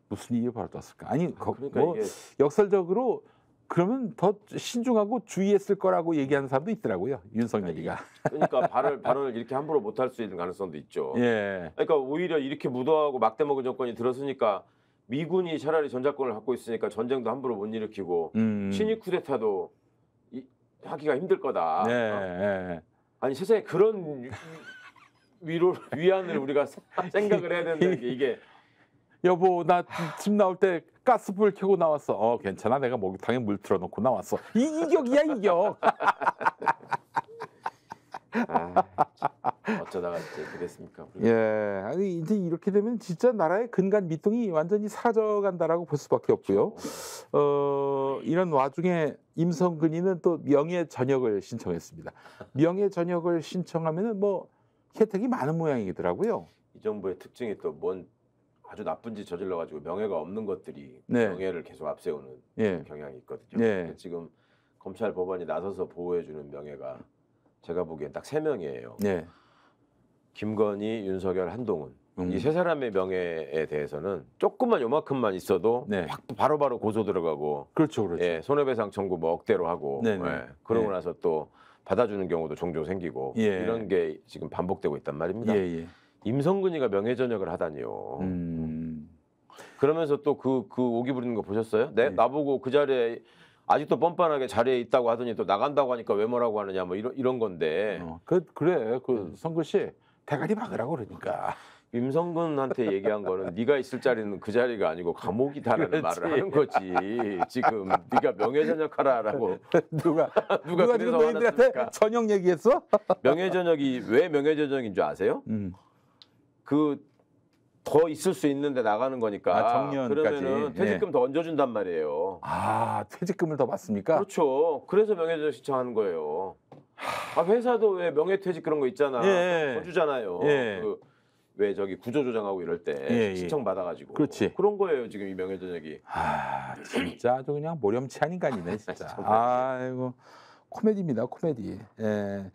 무슨 일이 벌어졌을까? 아니 그러니까 뭐 이게 역설적으로 그러면 더 신중하고 주의했을 거라고 얘기하는 사람도 있더라고요. 윤석열이가. 그러니까 발언을 이렇게 함부로 못할 수 있는 가능성도 있죠. 예. 그러니까 오히려 이렇게 무도하고 막대 먹은 정권이 들었으니까 미군이 차라리 전자권을 갖고 있으니까 전쟁도 함부로 못 일으키고 친위 쿠데타도 하기가 힘들 거다. 네. 예. 아니 세상에 그런 위안을 우리가 생각을 해야 된다는 게 이게 여보 나 집 나올 때 가스불 켜고 나왔어. 괜찮아 내가 목욕탕에 물 틀어놓고 나왔어. 이격이야 이격. 어쩌다가 이렇게 됐습니까? 예, 아니 이제 이렇게 되면 진짜 나라의 근간 미통이 완전히 사라져간다라고 볼 수밖에 없고요. 이런 와중에 임성근이는 또 명예 전역을 신청했습니다. 명예 전역을 신청하면은 뭐 혜택이 많은 모양이더라고요. 이 정부의 특징이 또 뭔 아주 나쁜 짓 저질러 가지고 명예가 없는 것들이 네. 명예를 계속 앞세우는 예. 경향이 있거든요. 네. 근데 지금 검찰 법원이 나서서 보호해주는 명예가 제가 보기엔 딱 3명이에요. 네. 김건희, 윤석열, 한동훈. 이 3사람의 명예에 대해서는 조금만 요만큼만 있어도 네. 확 바로바로 고소 들어가고 그렇죠. 예, 손해배상 청구 뭐 억대로 하고 네네. 예, 그러고 네. 나서 또 받아주는 경우도 종종 생기고 예. 이런 게 지금 반복되고 있단 말입니다. 예. 임성근이가 명예전역을 하다니요. 그러면서 또 그 오기 부리는 거 보셨어요? 나보고 그 자리에 아직도 뻔뻔하게 자리에 있다고 하더니 또 나간다고 하니까 왜 뭐라고 하느냐 뭐 이런 건데 그래 그 성근 씨 대가리 박으라고 그러니까. 임성근한테 얘기한 거는 네가 있을 자리는 그 자리가 아니고 감옥이다라는 그렇지. 말을 하는 거지. 지금 네가 명예전역하라라고 누가 누가 지금 그래서 너희들한테 화났습니까? 전역 얘기했어? 명예전역이 왜 명예전역인 줄 아세요? 그 더 있을 수 있는데 나가는 거니까. 아, 정년까지. 그러면은 퇴직금 예. 더 얹어준단 말이에요. 아, 퇴직금을 더 받습니까? 그렇죠. 그래서 명예전역 신청하는 거예요. 아, 회사도 왜 명예퇴직 그런 거 있잖아. 예. 더 주잖아요. 예. 왜 저기 구조조정하고 이럴 때 예. 신청 받아가지고. 그렇지. 그런 거예요 지금 이 명예전역이. 아, 진짜 아주 그냥 모렴치한 인간이네, 진짜. 정말. 아이고, 코미디입니다, 코미디. 예.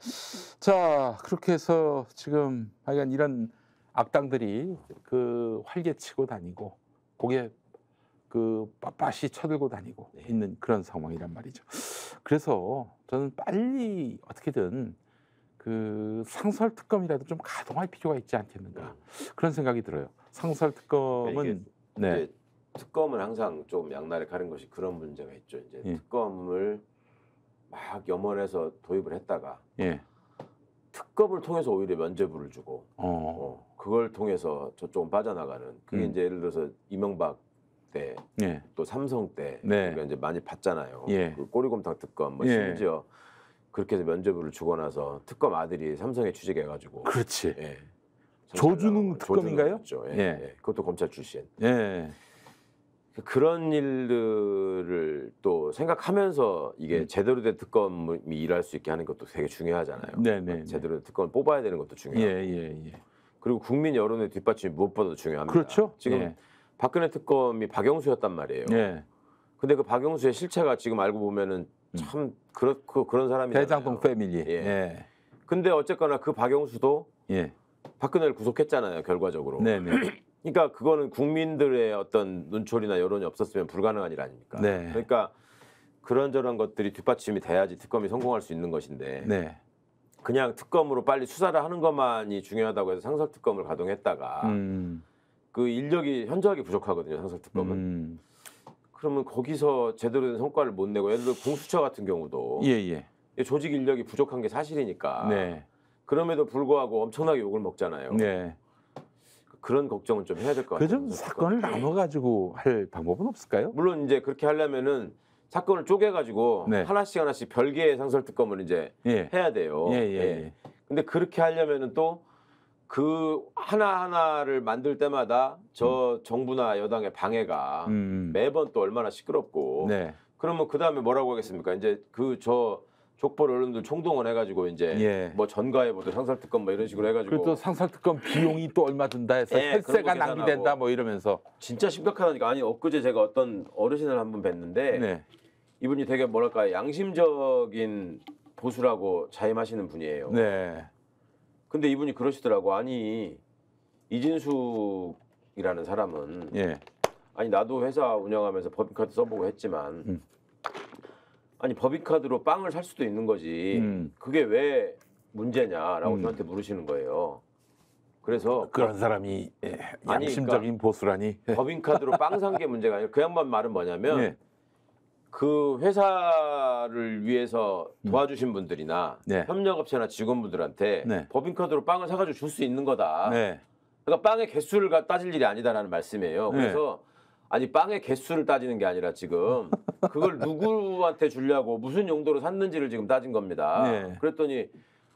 자, 그렇게 해서 지금 하여간 이런 악당들이 그 활개치고 다니고 고개 그 빳빳이 쳐들고 다니고 있는 그런 상황이란 말이죠. 그래서 저는 빨리 어떻게든 그 상설 특검이라도 좀 가동할 필요가 있지 않겠는가 그런 생각이 들어요. 상설 특검은 그러니까 네. 이제 특검은 항상 좀 양날에 가는 것이 그런 문제가 있죠. 이제 예. 특검을 막 염원해서 도입을 했다가 예. 특검을 통해서 오히려 면죄부를 주고 그걸 통해서 저쪽은 빠져나가는 그게 이제 예를 들어서 이명박 때 예. 또 삼성 때 네. 우리가 이제 많이 봤잖아요. 예. 그 꼬리곰탕 특검 뭐 예. 심지어 그렇게 해서 면죄부를 주고 나서 특검 아들이 삼성에 취직해가지고 그렇지. 예. 조준웅 특검인가요? 조준웅이었죠. 예. 예. 예. 그것도 검찰 출신. 예. 그런 일들을 또 생각하면서 이게 제대로 된 특검이 일할 수 있게 하는 것도 되게 중요하잖아요. 네네. 제대로 된 특검을 뽑아야 되는 것도 중요하고. 예. 그리고 국민 여론의 뒷받침이 무엇보다도 중요합니다. 그렇죠. 지금 예. 박근혜 특검이 박영수였단 말이에요. 예. 근데 그 박영수의 실체가 지금 알고 보면은 참 그렇고 그런 사람이잖아요. 대장동 패밀리. 예. 예. 근데 어쨌거나 그 박영수도 예. 박근혜를 구속했잖아요. 결과적으로. 네네. 그러니까 그거는 국민들의 어떤 눈초리나 여론이 없었으면 불가능한 일 아닙니까? 네. 그러니까 그런저런 것들이 뒷받침이 돼야지 특검이 성공할 수 있는 것인데 네. 그냥 특검으로 빨리 수사를 하는 것만이 중요하다고 해서 상설 특검을 가동했다가 그 인력이 현저하게 부족하거든요. 상설 특검은. 그러면 거기서 제대로 된 성과를 못 내고 예를 들어 공수처 같은 경우도 예. 조직 인력이 부족한 게 사실이니까 네. 그럼에도 불구하고 엄청나게 욕을 먹잖아요. 네. 그런 걱정은 좀 해야 될 것 그 같아요. 좀 사건을 나눠 가지고 할 방법은 없을까요? 물론 이제 그렇게 하려면은 사건을 쪼개가지고 네. 하나씩 별개의 상설 특검을 이제 예. 해야 돼요. 예. 근데 그렇게 하려면은 또 그 하나하나를 만들 때마다 저 정부나 여당의 방해가 매번 또 얼마나 시끄럽고 네. 그러면 그 다음에 뭐라고 하겠습니까? 이제 그 저 족벌 어른들 총동원해가지고 이제 예. 뭐 전가해보도 상설 특검 뭐 이런 식으로 해가지고 그리고 또 상설 특검 비용이 또 얼마 든다 해서 예, 그런 혈세가 거 계산하고. 낭비된다 뭐 이러면서 진짜 심각하다니까. 아니 엊그제 제가 어떤 어르신을 한번 뵀는데 네. 이분이 되게 뭐랄까 양심적인 보수라고 자임하시는 분이에요. 네. 근데 이분이 그러시더라고. 아니 이진숙이라는 사람은 예. 아니 나도 회사 운영하면서 법인카드 써보고 했지만 아니 법인카드로 빵을 살 수도 있는 거지. 그게 왜 문제냐라고 저한테 물으시는 거예요. 그래서 그런 사람이 아니, 양심적인 보수라니. 법인카드로 빵 산 게 문제가 아니라 그 양반 말은 뭐냐면 예. 그 회사를 위해서 도와주신 분들이나 네. 협력업체나 직원분들한테 네. 법인카드로 빵을 사가지고 줄 수 있는 거다. 네. 그러니까 빵의 개수를 따질 일이 아니다라는 말씀이에요. 네. 그래서 아니 빵의 개수를 따지는 게 아니라 지금 그걸 누구한테 주려고 무슨 용도로 샀는지를 지금 따진 겁니다. 네. 그랬더니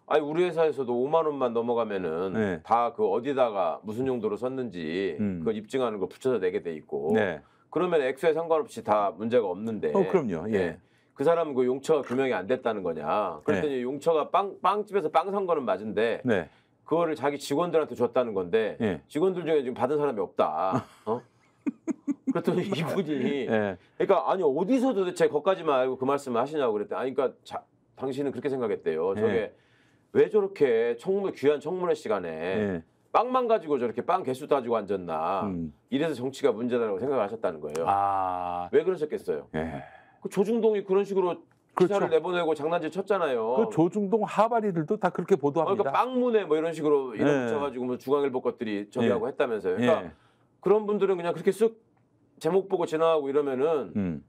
아니 우리 회사에서도 5만 원만 넘어가면은 네. 다 그 어디다가 무슨 용도로 썼는지 그걸 입증하는 거 붙여서 내게 돼 있고 네. 그러면 액수에 상관없이 다 문제가 없는데 그럼요. 예. 그 사람은 그 용처가 규명이 안 됐다는 거냐. 그랬더니 용처가 빵집에서 빵 산 거는 맞은데 네. 그거를 자기 직원들한테 줬다는 건데 예. 직원들 중에 지금 받은 사람이 없다. 그랬더니 이분이 예. 그러니까 아니 어디서 도대체 거기까지만 알고 그 말씀을 하시냐고 그랬더니 아니 그러니까 당신은 그렇게 생각했대요. 저게 왜 저렇게 귀한 청문회 시간에 예. 빵만 가지고 저렇게 빵 개수 따지고 앉았나. 이래서 정치가 문제다라고 생각을 하셨다는 거예요. 아. 왜 그러셨겠어요? 예. 그 조중동이 그런 식으로 기사를 그렇죠. 내보내고 장난질 쳤잖아요. 그 조중동 하바리들도 다 그렇게 보도합니다. 그러니까 빵문에 뭐 이런 식으로 이름 예. 붙여가지고 뭐 중앙일보 것들이 저기하고 했다면서요. 그러니까 예. 그런 분들은 그냥 그렇게 쓱 제목 보고 지나가고 이러면은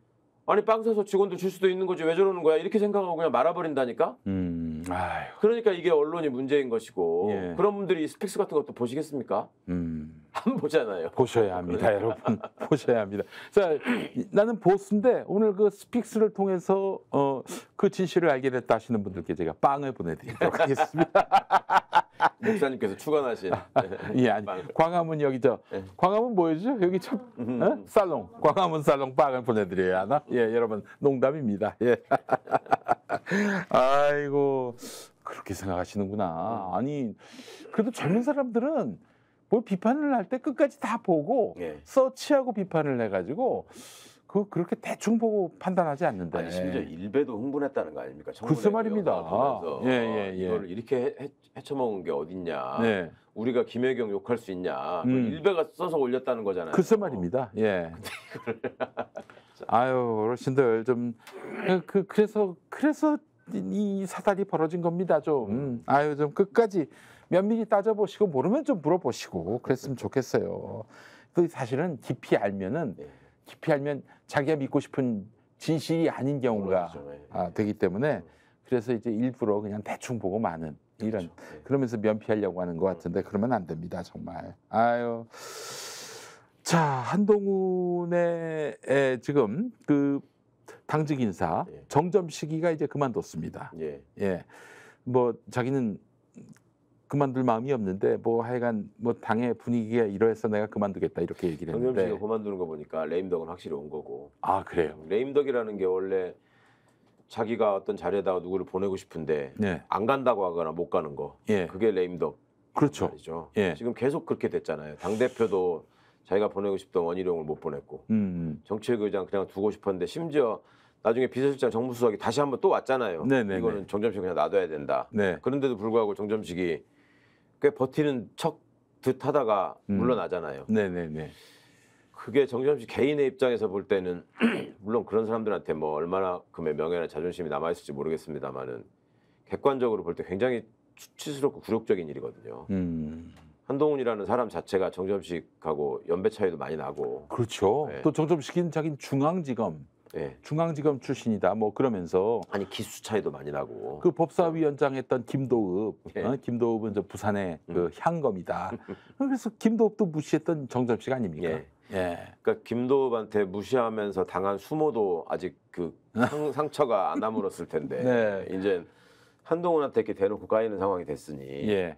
아니 빵 사서 직원들 줄 수도 있는 거지 왜 저러는 거야 이렇게 생각하고 그냥 말아버린다니까. 아유. 그러니까 이게 언론이 문제인 것이고 예. 그런 분들이 스픽스 같은 것도 보시겠습니까? 안 보잖아요. 보셔야 합니다, 여러분. 보셔야 합니다. 자, 나는 보수인데 오늘 그 스픽스를 통해서 그 진실을 알게 됐다 하시는 분들께 제가 빵을 보내드리도록 하겠습니다. 목사님께서 추가하신 예, 아니 광화문 여기 광화문 뭐였죠? 여기 살롱, 광화문 살롱 빵을 보내드려야 하나? 예, 여러분 농담입니다. 예. 아이고 그렇게 생각하시는구나. 아니 그래도 젊은 사람들은 뭘 비판을 할 때 끝까지 다 보고 예. 서치하고 비판을 해가지고 그렇게 대충 보고 판단하지 않는데. 아니 심지어 일베도 흥분했다는 거 아닙니까? 글쎄 말입니다. 보면서 예. 이거를 이렇게 헤쳐먹은 게 어딨냐? 네. 우리가 김혜경 욕할 수 있냐? 일베가 써서 올렸다는 거잖아요. 글쎄 말입니다. 예. 아유 어르신들 좀 그래서 이 사달이 벌어진 겁니다. 좀 아유 좀 끝까지 면밀히 따져보시고 모르면 좀 물어보시고 그랬으면 좋겠어요. 그 사실은 깊이 알면 자기가 믿고 싶은 진실이 아닌 경우가 되기 때문에 그래서 이제 일부러 그냥 대충 보고 마는 이런 그렇죠. 그러면서 면피하려고 하는 것 같은데 그러면 안 됩니다 정말. 아유. 자 한동훈의 지금 그 당직 인사 정점식이가 이제 그만뒀습니다. 예. 뭐 자기는 그만둘 마음이 없는데 뭐 하여간 뭐 당의 분위기가 이러해서 내가 그만두겠다 이렇게 얘기를 했는데 정점식이 그만두는 거 보니까 레임덕은 확실히 온 거고. 아 그래요? 레임덕이라는 게 원래 자기가 어떤 자리에다가 누구를 보내고 싶은데 네. 안 간다고 하거나 못 가는 거. 예. 그게 레임덕. 그렇죠. 말이죠. 예. 지금 계속 그렇게 됐잖아요. 당대표도 자기가 보내고 싶던 원희룡을 못 보냈고 정책의장 그냥 두고 싶었는데 심지어 나중에 비서실장 정무수석이 다시 한번 또 왔잖아요. 네네네. 이거는 정점식 그냥 놔둬야 된다. 네. 그런데도 불구하고 정점식이 꽤 버티는 척 듯하다가 물러나잖아요. 네네네. 그게 정점식 개인의 입장에서 볼 때는 물론 그런 사람들한테 뭐 얼마나큼의 명예나 자존심이 남아있을지 모르겠습니다만은 객관적으로 볼 때 굉장히 수치스럽고 굴욕적인 일이거든요. 한동훈이라는 사람 자체가 정점식하고 연배 차이도 많이 나고. 그렇죠. 네. 또 정점식은 자기는 중앙지검 출신이다. 뭐 그러면서 아니 기수 차이도 많이 나고. 그 법사위원장 했던 김도읍, 예. 김도읍은 저 부산의 그 향검이다. 그래서 김도읍도 무시했던 정점식 아닙니까? 예. 예. 그러니까 김도읍한테 무시하면서 당한 수모도 아직 그 상처가 안 아물었을 텐데 네. 이제 한동훈한테 이렇게 대놓고 까이는 상황이 됐으니. 예.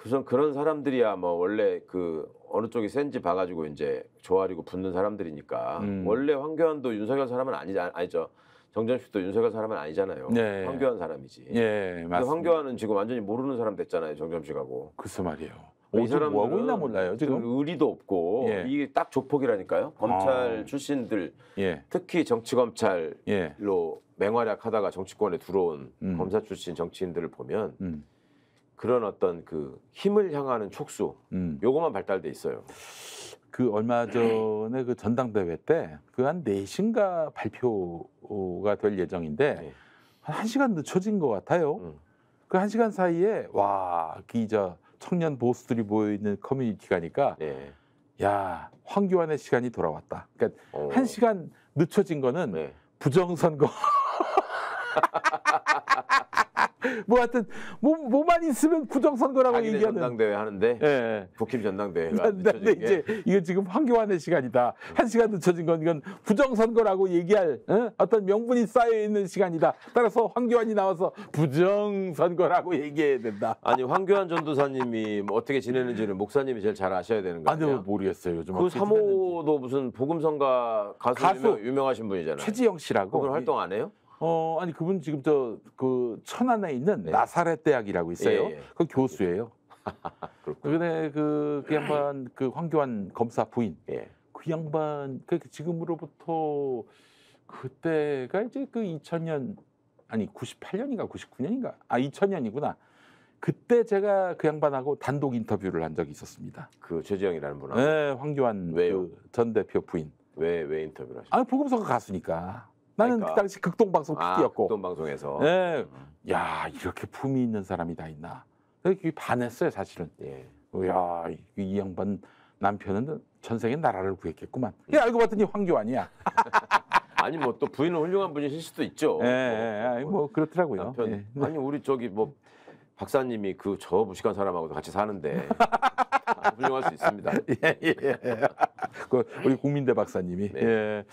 우선 그런 사람들이야 뭐 원래 그 어느 쪽이 센지 봐가지고 이제 조아리고 붙는 사람들이니까 원래 황교안도 윤석열 사람은 아니죠. 정점식도 윤석열 사람은 아니잖아요. 네. 황교안 사람이지. 예, 근데 맞습니다. 황교안은 지금 완전히 모르는 사람 됐잖아요. 정점식하고. 글쎄 말이에요. 이 지금 뭐 하고 있나 몰라요 지금. 의리도 없고 예. 이게 딱 조폭이라니까요. 검찰 출신들 예. 특히 정치검찰로 예. 맹활약하다가 정치권에 들어온 검사 출신 정치인들을 보면 그런 어떤 그 힘을 향하는 촉수 요거만 발달돼 있어요. 그 얼마 전에 그 전당대회 때 그 한 4시인가 발표가 될 예정인데 네. 한 1시간 늦춰진 것 같아요. 그 1시간 사이에 와, 저 청년 보수들이 모여 있는 커뮤니티 가니까 네. 야, 황교안의 시간이 돌아왔다. 그러니까 1시간 늦춰진 거는 네. 부정선거. 뭐 하여튼 뭐만 있으면 부정선거라고 자기네 얘기하는. 전당대회 하는데 예. 국힘 전당대회가 근데 늦춰진 게 이제 이거 지금 황교안의 시간이다. 1시간 늦춰진 건 이건 부정선거라고 얘기할 어떤 명분이 쌓여 있는 시간이다. 따라서 황교안이 나와서 부정선거라고 얘기해야 된다. 아니 황교안 전도사님이 뭐 어떻게 지내는지는 목사님이 제일 잘 아셔야 되는 거 아니에요? 아니요, 모르겠어요. 요즘 그 어떻게 지내는지. 사모도 무슨 복음성가 가수. 유명하신 분이잖아요. 최지영 씨라고. 그분 활동 안 해요? 아니 그분 지금 그 천안에 있는 네. 나사렛 대학이라고 있어요. 예, 예. 그 교수예요. 그렇군요. 근데 그 양반 그 황교안 검사 부인 예. 그 양반 그 지금으로부터 그때가 이제 그 2000년 아니 98년인가 99년인가 2000년이구나. 그때 제가 그 양반하고 단독 인터뷰를 한 적이 있었습니다. 그 최지영이라는 분하고. 네, 황교안 왜요? 그 전 대표 부인. 왜 인터뷰를 하셨어요? 아니 복음서가 가수니까. 나는 그러니까. 그 당시 극동방송 PD였고. 극동방송에서. 네. 야, 이렇게 품이 있는 사람이 다 있나. 그게 반했어요, 사실은. 예. 야, 이 양반 남편은 전생에 나라를 구했겠구만. 알고 봤더니 황교안이야. 아니 뭐 또 부인은 훌륭한 분이실 수도 있죠. 뭐 그렇더라고요. 남편 예. 아니 우리 저기 뭐 박사님이 그 저 무식한 사람하고도 같이 사는데 훌륭할 수 있습니다. 그 우리 국민대 박사님이 네. 예,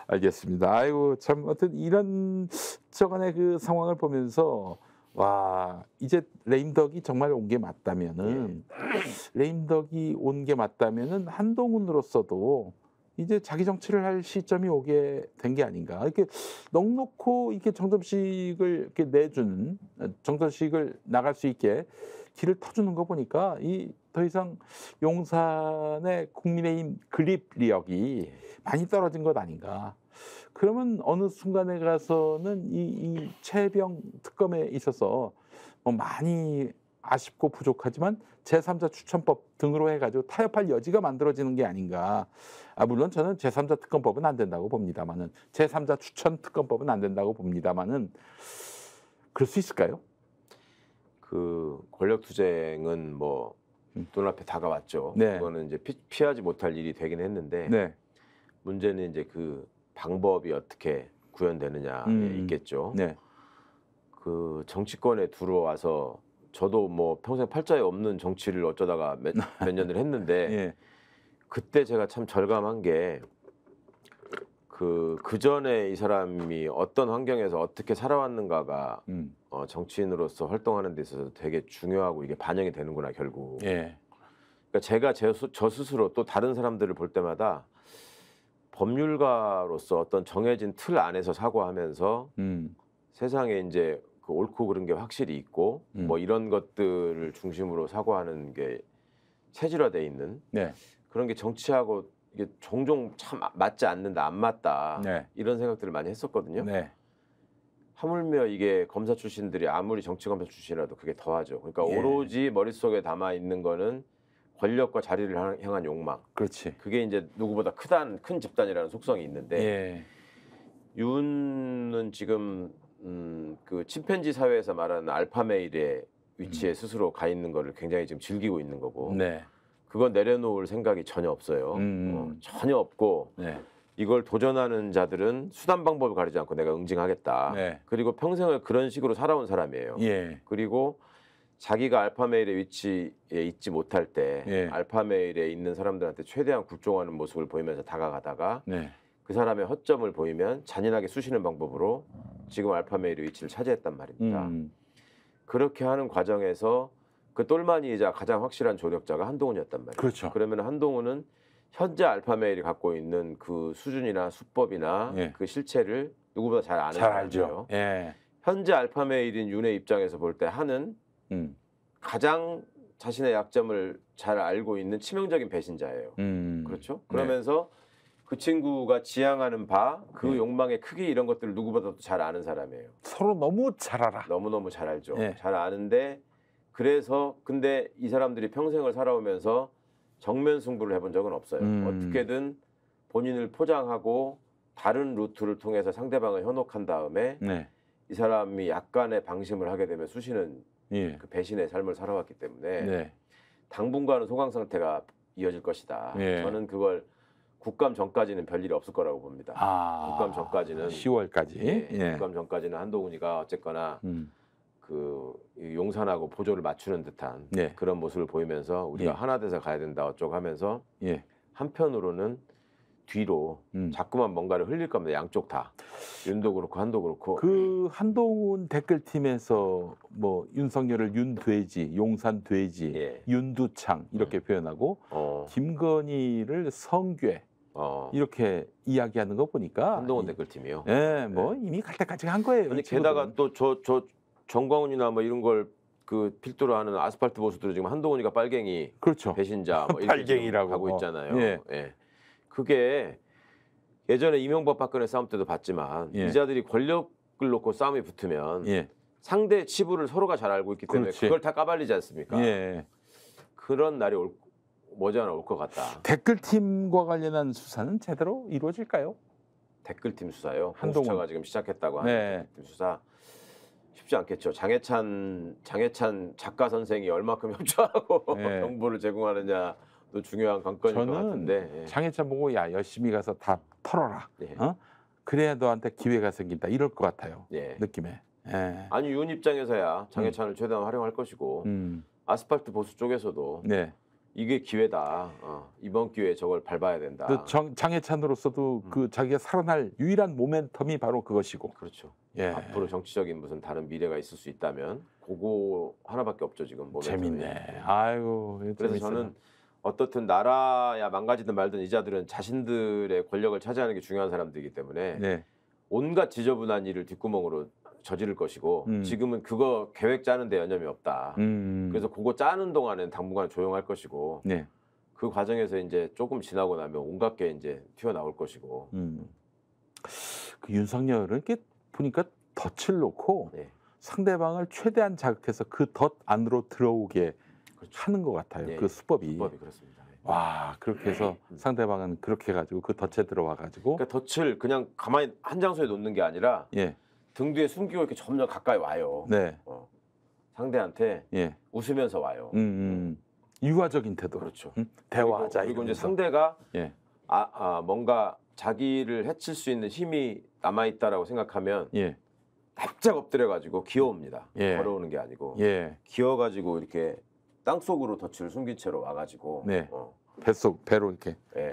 알겠습니다. 아이고 참 어떤 이런 저간의 그 상황을 보면서 와 이제 레임덕이 정말 온 게 맞다면은 레임덕이 온 게 맞다면은 한동훈으로서도 이제 자기 정치를 할 시점이 오게 된 게 아닌가. 이렇게 넉넉고 이렇게 정점식을 이렇게 내주는 정점식을 나갈 수 있게 길을 터주는 거 보니까 이 더 이상 용산의 국민의힘 그립력이 많이 떨어진 것 아닌가. 그러면 어느 순간에 가서는 이 최병 특검에 있어서 뭐 많이 아쉽고 부족하지만 제3자 추천법 등으로 해가지고 타협할 여지가 만들어지는 게 아닌가. 물론 저는 제3자 특검법은 안 된다고 봅니다만은 제3자 추천 특검법은 안 된다고 봅니다만은 그럴 수 있을까요? 그 권력투쟁은 뭐 눈앞에 다가왔죠. 네. 그거는 이제 피하지 못할 일이 되긴 했는데 네. 문제는 이제 그 방법이 어떻게 구현되느냐에 있겠죠. 네. 그 정치권에 들어와서 저도 뭐 평생 팔자에 없는 정치를 어쩌다가 몇 년을 했는데 예. 그때 제가 참 절감한 게 그 전에 이 사람이 어떤 환경에서 어떻게 살아왔는가가 정치인으로서 활동하는 데 있어서 되게 중요하고 이게 반영이 되는구나 결국. 예. 그러니까 제가 저 스스로 또 다른 사람들을 볼 때마다 법률가로서 어떤 정해진 틀 안에서 사고하면서 세상에 이제 그 옳고 그른 게 확실히 있고 뭐 이런 것들을 중심으로 사고하는 게 체질화돼 있는 네. 그런 게 정치하고 이게 종종 참 맞지 않는다, 안 맞다 네. 이런 생각들을 많이 했었거든요. 네. 하물며 이게 검사 출신들이 아무리 정치검사 출신이라도 그게 더하죠. 그러니까 예. 오로지 머릿속에 담아 있는 거는 권력과 자리를 향한 욕망. 그렇지. 그게 이제 누구보다 큰 집단이라는 속성이 있는데 예. 윤은 지금 그 침팬지 사회에서 말하는 알파메일의 위치에 스스로 가 있는 거를 굉장히 지금 즐기고 있는 거고 네. 그건 내려놓을 생각이 전혀 없어요. 전혀 없고 네. 이걸 도전하는 자들은 수단 방법을 가리지 않고 내가 응징하겠다. 네. 그리고 평생을 그런 식으로 살아온 사람이에요. 예. 그리고 자기가 알파메일의 위치에 있지 못할 때 예. 알파메일에 있는 사람들한테 최대한 굴종하는 모습을 보이면서 다가가다가 네. 그 사람의 허점을 보이면 잔인하게 쑤시는 방법으로 지금 알파메일의 위치를 차지했단 말입니다. 그렇게 하는 과정에서 그 똘마니이자 가장 확실한 조력자가 한동훈이었단 말이에요. 그렇죠. 그러면 한동훈은 현재 알파메일이 갖고 있는 그 수준이나 수법이나 예. 그 실체를 누구보다 잘 아는 잘 사람이에요. 알죠. 예. 현재 알파메일인 윤의 입장에서 볼 때 한은 가장 자신의 약점을 잘 알고 있는 치명적인 배신자예요. 그렇죠? 그러면서 그 친구가 지향하는 바, 그 욕망의 크기 이런 것들을 누구보다도 잘 아는 사람이에요. 서로 너무 잘 알아. 너무너무 잘 알죠. 예. 잘 아는데 그래서 근데 이 사람들이 평생을 살아오면서 정면 승부를 해본 적은 없어요. 어떻게든 본인을 포장하고 다른 루트를 통해서 상대방을 현혹한 다음에 네. 이 사람이 약간의 방심을 하게 되면 쑤시는 예. 그 배신의 삶을 살아왔기 때문에 네. 당분간은 소강 상태가 이어질 것이다. 예. 저는 그걸 국감 전까지는 별일이 없을 거라고 봅니다. 국감 전까지는 10월까지. 예. 국감 전까지는 한동훈이가 어쨌거나 그 용산하고 보조를 맞추는 듯한 네. 그런 모습을 보이면서 우리가 예. 하나 돼서 가야 된다 어쩌고 하면서 예. 한편으로는 뒤로 자꾸만 뭔가를 흘릴 겁니다. 양쪽 다. 윤도 그렇고 한도 그렇고. 그 한동훈 댓글팀에서 뭐 윤석열을 윤돼지, 용산 돼지, 예. 윤두창 이렇게 표현하고 김건희를 성괴 이렇게 이야기하는 거 보니까 한동훈 댓글팀이요. 예, 뭐 이미 갈 때까지 한 거예요. 아니 이 친구들은. 게다가 또 저 정광훈이나 뭐 이런 걸 그 필두로 하는 아스팔트 보수들은 지금 한동훈이가 빨갱이, 그렇죠. 배신자 뭐 이렇게 빨갱이라고 하고 있잖아요. 예. 예. 그게 예전에 이명박 박근혜 싸움 때도 봤지만 예. 이 자들이 권력을 놓고 싸움이 붙으면 예. 상대 치부를 서로가 잘 알고 있기 때문에 그렇지. 그걸 다 까발리지 않습니까? 예. 그런 날이 머지않아 올 것 같다. 댓글팀과 관련한 수사는 제대로 이루어질까요? 댓글팀 수사요. 한동훈. 공수처가 지금 시작했다고 하는 네. 댓글팀 수사 쉽지 않겠죠. 장해찬 작가 선생이 얼마큼 협조하고 네. 정보를 제공하느냐도 중요한 관건일 것 저는 같은데. 예. 장해찬 보고 야 열심히 가서 다 털어라. 예. 그래야 너한테 기회가 생긴다 이럴 것 같아요. 예. 느낌에. 예. 아니 윤 입장에서야 장해찬을 최대한 활용할 것이고 아스팔트 보수 쪽에서도 네. 이게 기회다. 이번 기회에 저걸 밟아야 된다. 그 장해찬으로서도 그 자기가 살아날 유일한 모멘텀이 바로 그것이고. 그렇죠. 예. 앞으로 정치적인 무슨 다른 미래가 있을 수 있다면 그거 하나밖에 없죠 지금. 모멘텀이. 재밌네. 아이고. 그래서 재밌어요. 저는 어떻든 나라야 망가지든 말든 이 자들은 자신들의 권력을 차지하는 게 중요한 사람들이기 때문에 네. 온갖 지저분한 일을 뒷구멍으로 저지를 것이고 지금은 그거 계획 짜는 데 여념이 없다. 그래서 그거 짜는 동안은 당분간 조용할 것이고 네. 그 과정에서 이제 조금 지나고 나면 온갖 게 이제 튀어나올 것이고. 그 윤석열은 이렇게 보니까 덫을 놓고 네. 상대방을 최대한 자극해서 그 덫 안으로 들어오게 그렇죠. 하는 것 같아요. 네. 그 수법이. 수법이 그렇습니다. 네. 와 그렇게 해서 상대방은 그렇게 해가지고 그 덫에 들어와 가지고 그러니까 덫을 그냥 가만히 한 장소에 놓는 게 아니라 예. 등 뒤에 숨기고 이렇게 점점 가까이 와요. 네. 상대한테 예. 웃으면서 와요. 유화적인 태도. 그렇죠. 대화하자. 그리고 이제 이러면서. 상대가 예. 뭔가 자기를 해칠 수 있는 힘이 남아 있다라고 생각하면 예. 납작 엎드려가지고 기어옵니다. 예. 걸어오는 게 아니고 예. 기어가지고 이렇게 땅 속으로 덫을 숨긴 채로 와가지고 네. 배로 이렇게 예.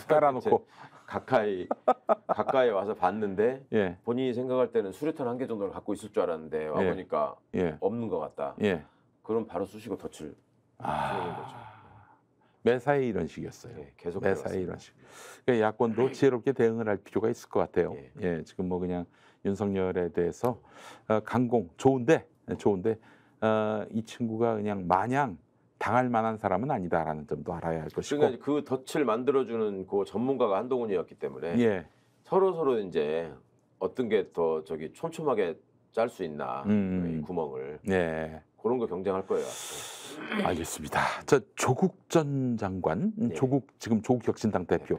깔아놓고 가까이 와서 봤는데 예. 본인이 생각할 때는 수류탄 한 개 정도를 갖고 있을 줄 알았는데 와 예. 보니까 예. 없는 것 같다. 예. 그럼 바로 쑤시고 덫을 쏘는 거죠. 매사에 이런 식이었어요. 예, 계속 매사에 이런 식. 그러니까 야권도 지혜롭게 대응을 할 필요가 있을 것 같아요. 예. 예, 지금 뭐 그냥 윤석열에 대해서 강공 좋은데 이 친구가 그냥 마냥 당할 만한 사람은 아니다라는 점도 알아야 할 것이고. 그러니까 그 덫을 만들어주는 그 전문가가 한동훈이었기 때문에 예. 서로 이제 어떤 게 더 저기 촘촘하게 짤 수 있나 이 구멍을 예. 그런 거 경쟁할 거예요. 알겠습니다. 저 조국 전 장관, 네. 지금 조국 혁신당 대표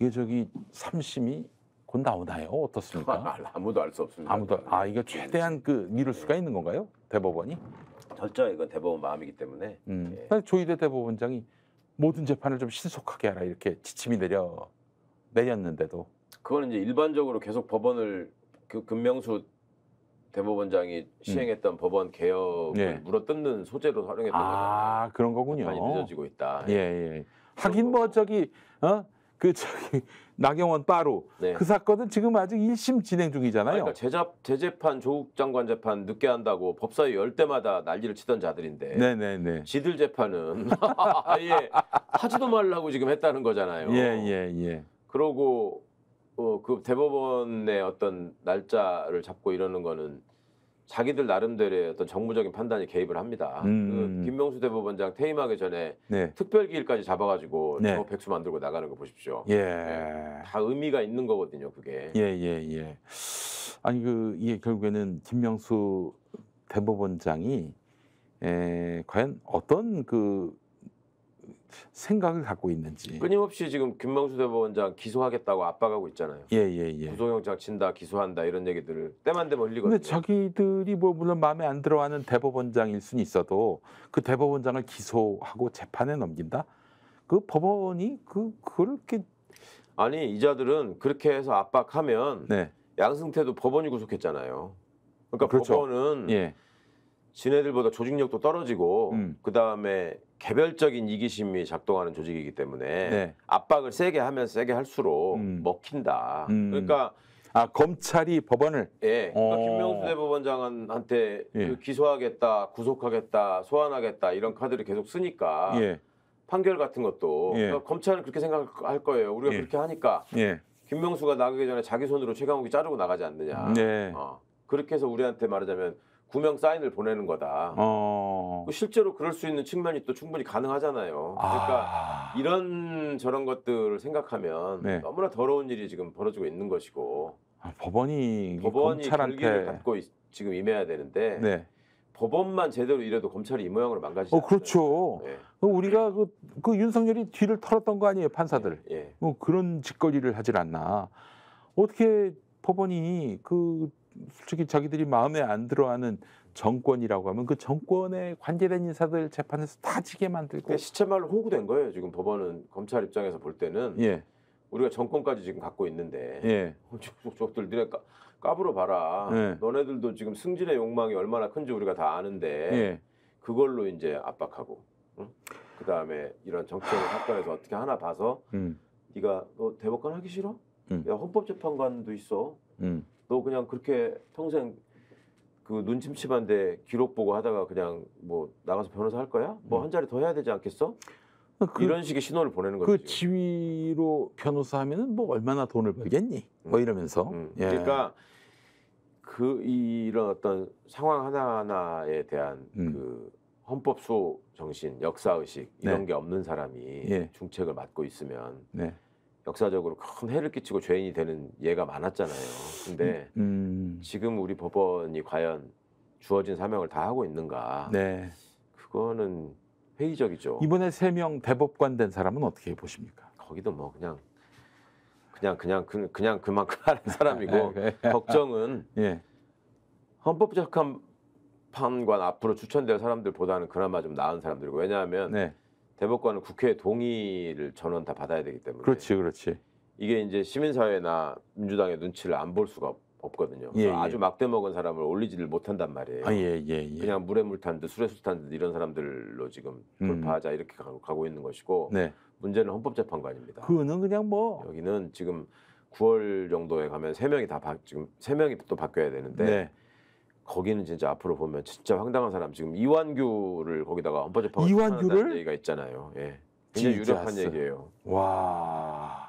이게 저기 3심이 곧 나오나요? 어떻습니까? 아무도 알 수 없습니다. 아무도 이거 최대한 미룰 수가 있는 건가요? 대법원이? 절대 이건 대법원 마음이기 때문에. 예. 조희대 대법원장이 모든 재판을 좀 신속하게 하라 이렇게 지침이 내렸는데도 그거는 이제 일반적으로 계속 법원을 그 금명수 대법원장이 시행했던 법원 개혁을 예. 물어뜯는 소재로 활용했던 거잖아요. 그런 거군요. 재판이 늦어지고 있다. 예. 하긴 뭐 저기 나경원 빠루 네. 그 사건은 지금 아직 1심 진행 중이잖아요. 그러니까 재재판 조국 장관 재판 늦게 한다고 법사위 열 때마다 난리를 치던 자들인데 네네네. 지들 재판은 아예 하지도 말라고 지금 했다는 거잖아요. 예. 그러고 그 대법원의 어떤 날짜를 잡고 이러는 거는 자기들 나름대로의 어떤 정무적인 판단이 개입을 합니다. 그 김명수 대법원장 퇴임하기 전에 네. 특별기일까지 잡아가지고 네. 저 백수 만들고 나가는 거 보십시오. 예. 다 의미가 있는 거거든요, 그게. 예. 아니 이게 결국에는 김명수 대법원장이 과연 어떤 생각을 갖고 있는지. 끊임없이 지금 김명수 대법원장 기소하겠다고 압박하고 있잖아요. 예. 구속영장 친다, 기소한다 이런 얘기들을 때만 되면 흘리거든요. 근데 자기들이 뭐 물론 마음에 안 들어하는 대법원장일 수는 있어도 그 대법원장을 기소하고 재판에 넘긴다? 그 법원이 그렇게 아니 이자들은 그렇게 해서 압박하면 네. 양승태도 법원이 구속했잖아요. 그러니까 그렇죠. 법원은 예. 지네들보다 조직력도 떨어지고 그 다음에 개별적인 이기심이 작동하는 조직이기 때문에 네. 압박을 세게 하면 세게 할수록 먹힌다. 그러니까 검찰이 법원을 그러니까 김명수 대법원장한테 예. 기소하겠다, 구속하겠다, 소환하겠다 이런 카드를 계속 쓰니까 예. 판결 같은 것도 예. 그러니까 검찰은 그렇게 생각할 거예요. 우리가 예. 그렇게 하니까 예. 김명수가 나가기 전에 자기 손으로 최강욱이 자르고 나가지 않느냐. 네. 그렇게 해서 우리한테 말하자면 구명 사인을 보내는 거다. 실제로 그럴 수 있는 측면이 또 충분히 가능하잖아요. 그러니까 이런 저런 것들을 생각하면 네. 너무나 더러운 일이 지금 벌어지고 있는 것이고 법원이 결기를 검찰한테 갖고 지금 임해야 되는데 네. 법원만 제대로 이래도 검찰이 이 모양으로 망가지지 않아요. 그렇죠. 네. 우리가 그 윤석열이 뒤를 털었던 거 아니에요, 판사들. 예. 뭐 그런 짓거리를 하질 않나. 어떻게 법원이 솔직히 자기들이 마음에 안 들어하는 정권이라고 하면 그 정권에 관계된 인사들 재판에서 다 지게 만들고. 시체말로 호구된 거예요. 지금 법원은 검찰 입장에서 볼 때는 예. 우리가 정권까지 지금 갖고 있는데 예. 저것들 니네 까불어 봐라. 예. 너네들도 지금 승진의 욕망이 얼마나 큰지 우리가 다 아는데 예. 그걸로 이제 압박하고 응? 그다음에 이런 정치적 사건에서 어떻게 하나 봐서 네가 너 대법관 하기 싫어? 야 헌법재판관도 있어. 너 그냥 그렇게 평생 그 눈 침침한데 기록 보고 하다가 그냥 뭐 나가서 변호사 할 거야? 뭐 한 자리 더 해야 되지 않겠어? 이런 식의 신호를 보내는 거죠. 그 지위로 변호사 하면은 뭐 얼마나 돈을 벌겠니? 뭐 이러면서. 예. 그러니까 이런 어떤 상황 하나하나에 대한 그 헌법 수호 정신, 역사 의식 이런 네. 게 없는 사람이 예. 중책을 맡고 있으면 네. 역사적으로 큰 해를 끼치고 죄인이 되는 예가 많았잖아요. 근데 지금 우리 법원이 과연 주어진 사명을 다 하고 있는가? 네. 그거는 회의적이죠. 이번에 3명 대법관 된 사람은 어떻게 보십니까? 거기도 뭐 그냥 그만큼 하는 사람이고 걱정은 예. 헌법재판관 앞으로 추천될 사람들보다는 그나마 좀 나은 사람들이고 왜냐하면 네. 대법관은 국회의 동의를 전원 다 받아야 되기 때문에 그렇지. 이게 이제 시민사회나 민주당의 눈치를 안 볼 수가 없거든요. 예, 아주 막대 먹은 사람을 올리지를 못한단 말이에요. 예. 그냥 물에 물 탄 듯 술에 술 탄 듯 이런 사람들로 지금 돌파하자 이렇게 가고 있는 것이고 네. 문제는 헌법재판관입니다. 그거는 그냥 뭐 여기는 지금 9월 정도에 가면 3명이 지금 3명이 또 바뀌어야 되는데 네. 거기는 진짜 앞으로 보면 진짜 황당한 사람 지금 이완규를 거기다가 헌법재판관 이완규를? 얘기가 있잖아요. 예. 굉장히 유력한 얘기예요. 와.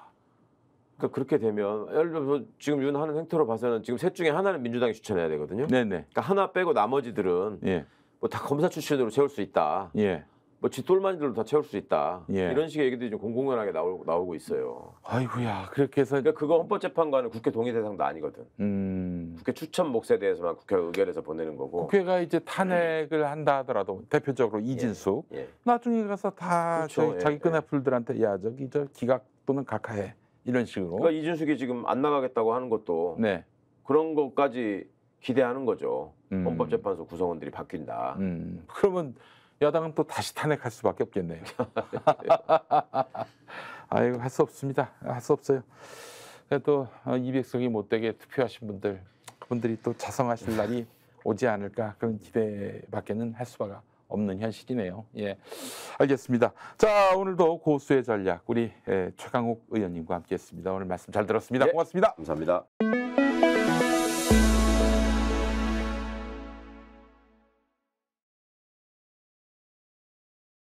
그러니까 그렇게 되면 예를 들어서 지금 윤 하는 행태로 봐서는 지금 셋 중에 하나는 민주당이 추천해야 되거든요. 네네. 그러니까 하나 빼고 나머지들은 예. 뭐 다 검사 출신으로 채울 수 있다. 예. 뭐 쥐똘마니들로 다 채울 수 있다. 예. 이런 식의 얘기들이 좀 공공연하게 나오고 있어요. 아이고야. 그렇게 해서 그러니까 그거 헌법재판관은 국회 동의 대상도 아니거든. 국회 추천 몫에 대해서만 국회 의결해서 보내는 거고. 국회가 이제 탄핵을 한다 하더라도 대표적으로 이진숙 예. 나중에 가서 다 그렇죠. 자기 예. 끈애풀들한테 야 저기 저 기각 또는 각하해 이런 식으로. 그러니까 이준숙이 지금 안 나가겠다고 하는 것도 네. 그런 것까지 기대하는 거죠. 헌법재판소 구성원들이 바뀐다. 그러면 야당은 또 다시 탄핵할 수밖에 없겠네요. 아이고 할 수 없습니다. 할 수 없어요. 또 200석이 못 되게 투표하신 분들 그분들이 또 자성하실 날이 오지 않을까 그런 기대밖에는 할 수가 없는 현실이네요. 예, 알겠습니다. 자 오늘도 고수의 전략 우리 최강욱 의원님과 함께했습니다. 오늘 말씀 잘 들었습니다. 네. 고맙습니다. 감사합니다.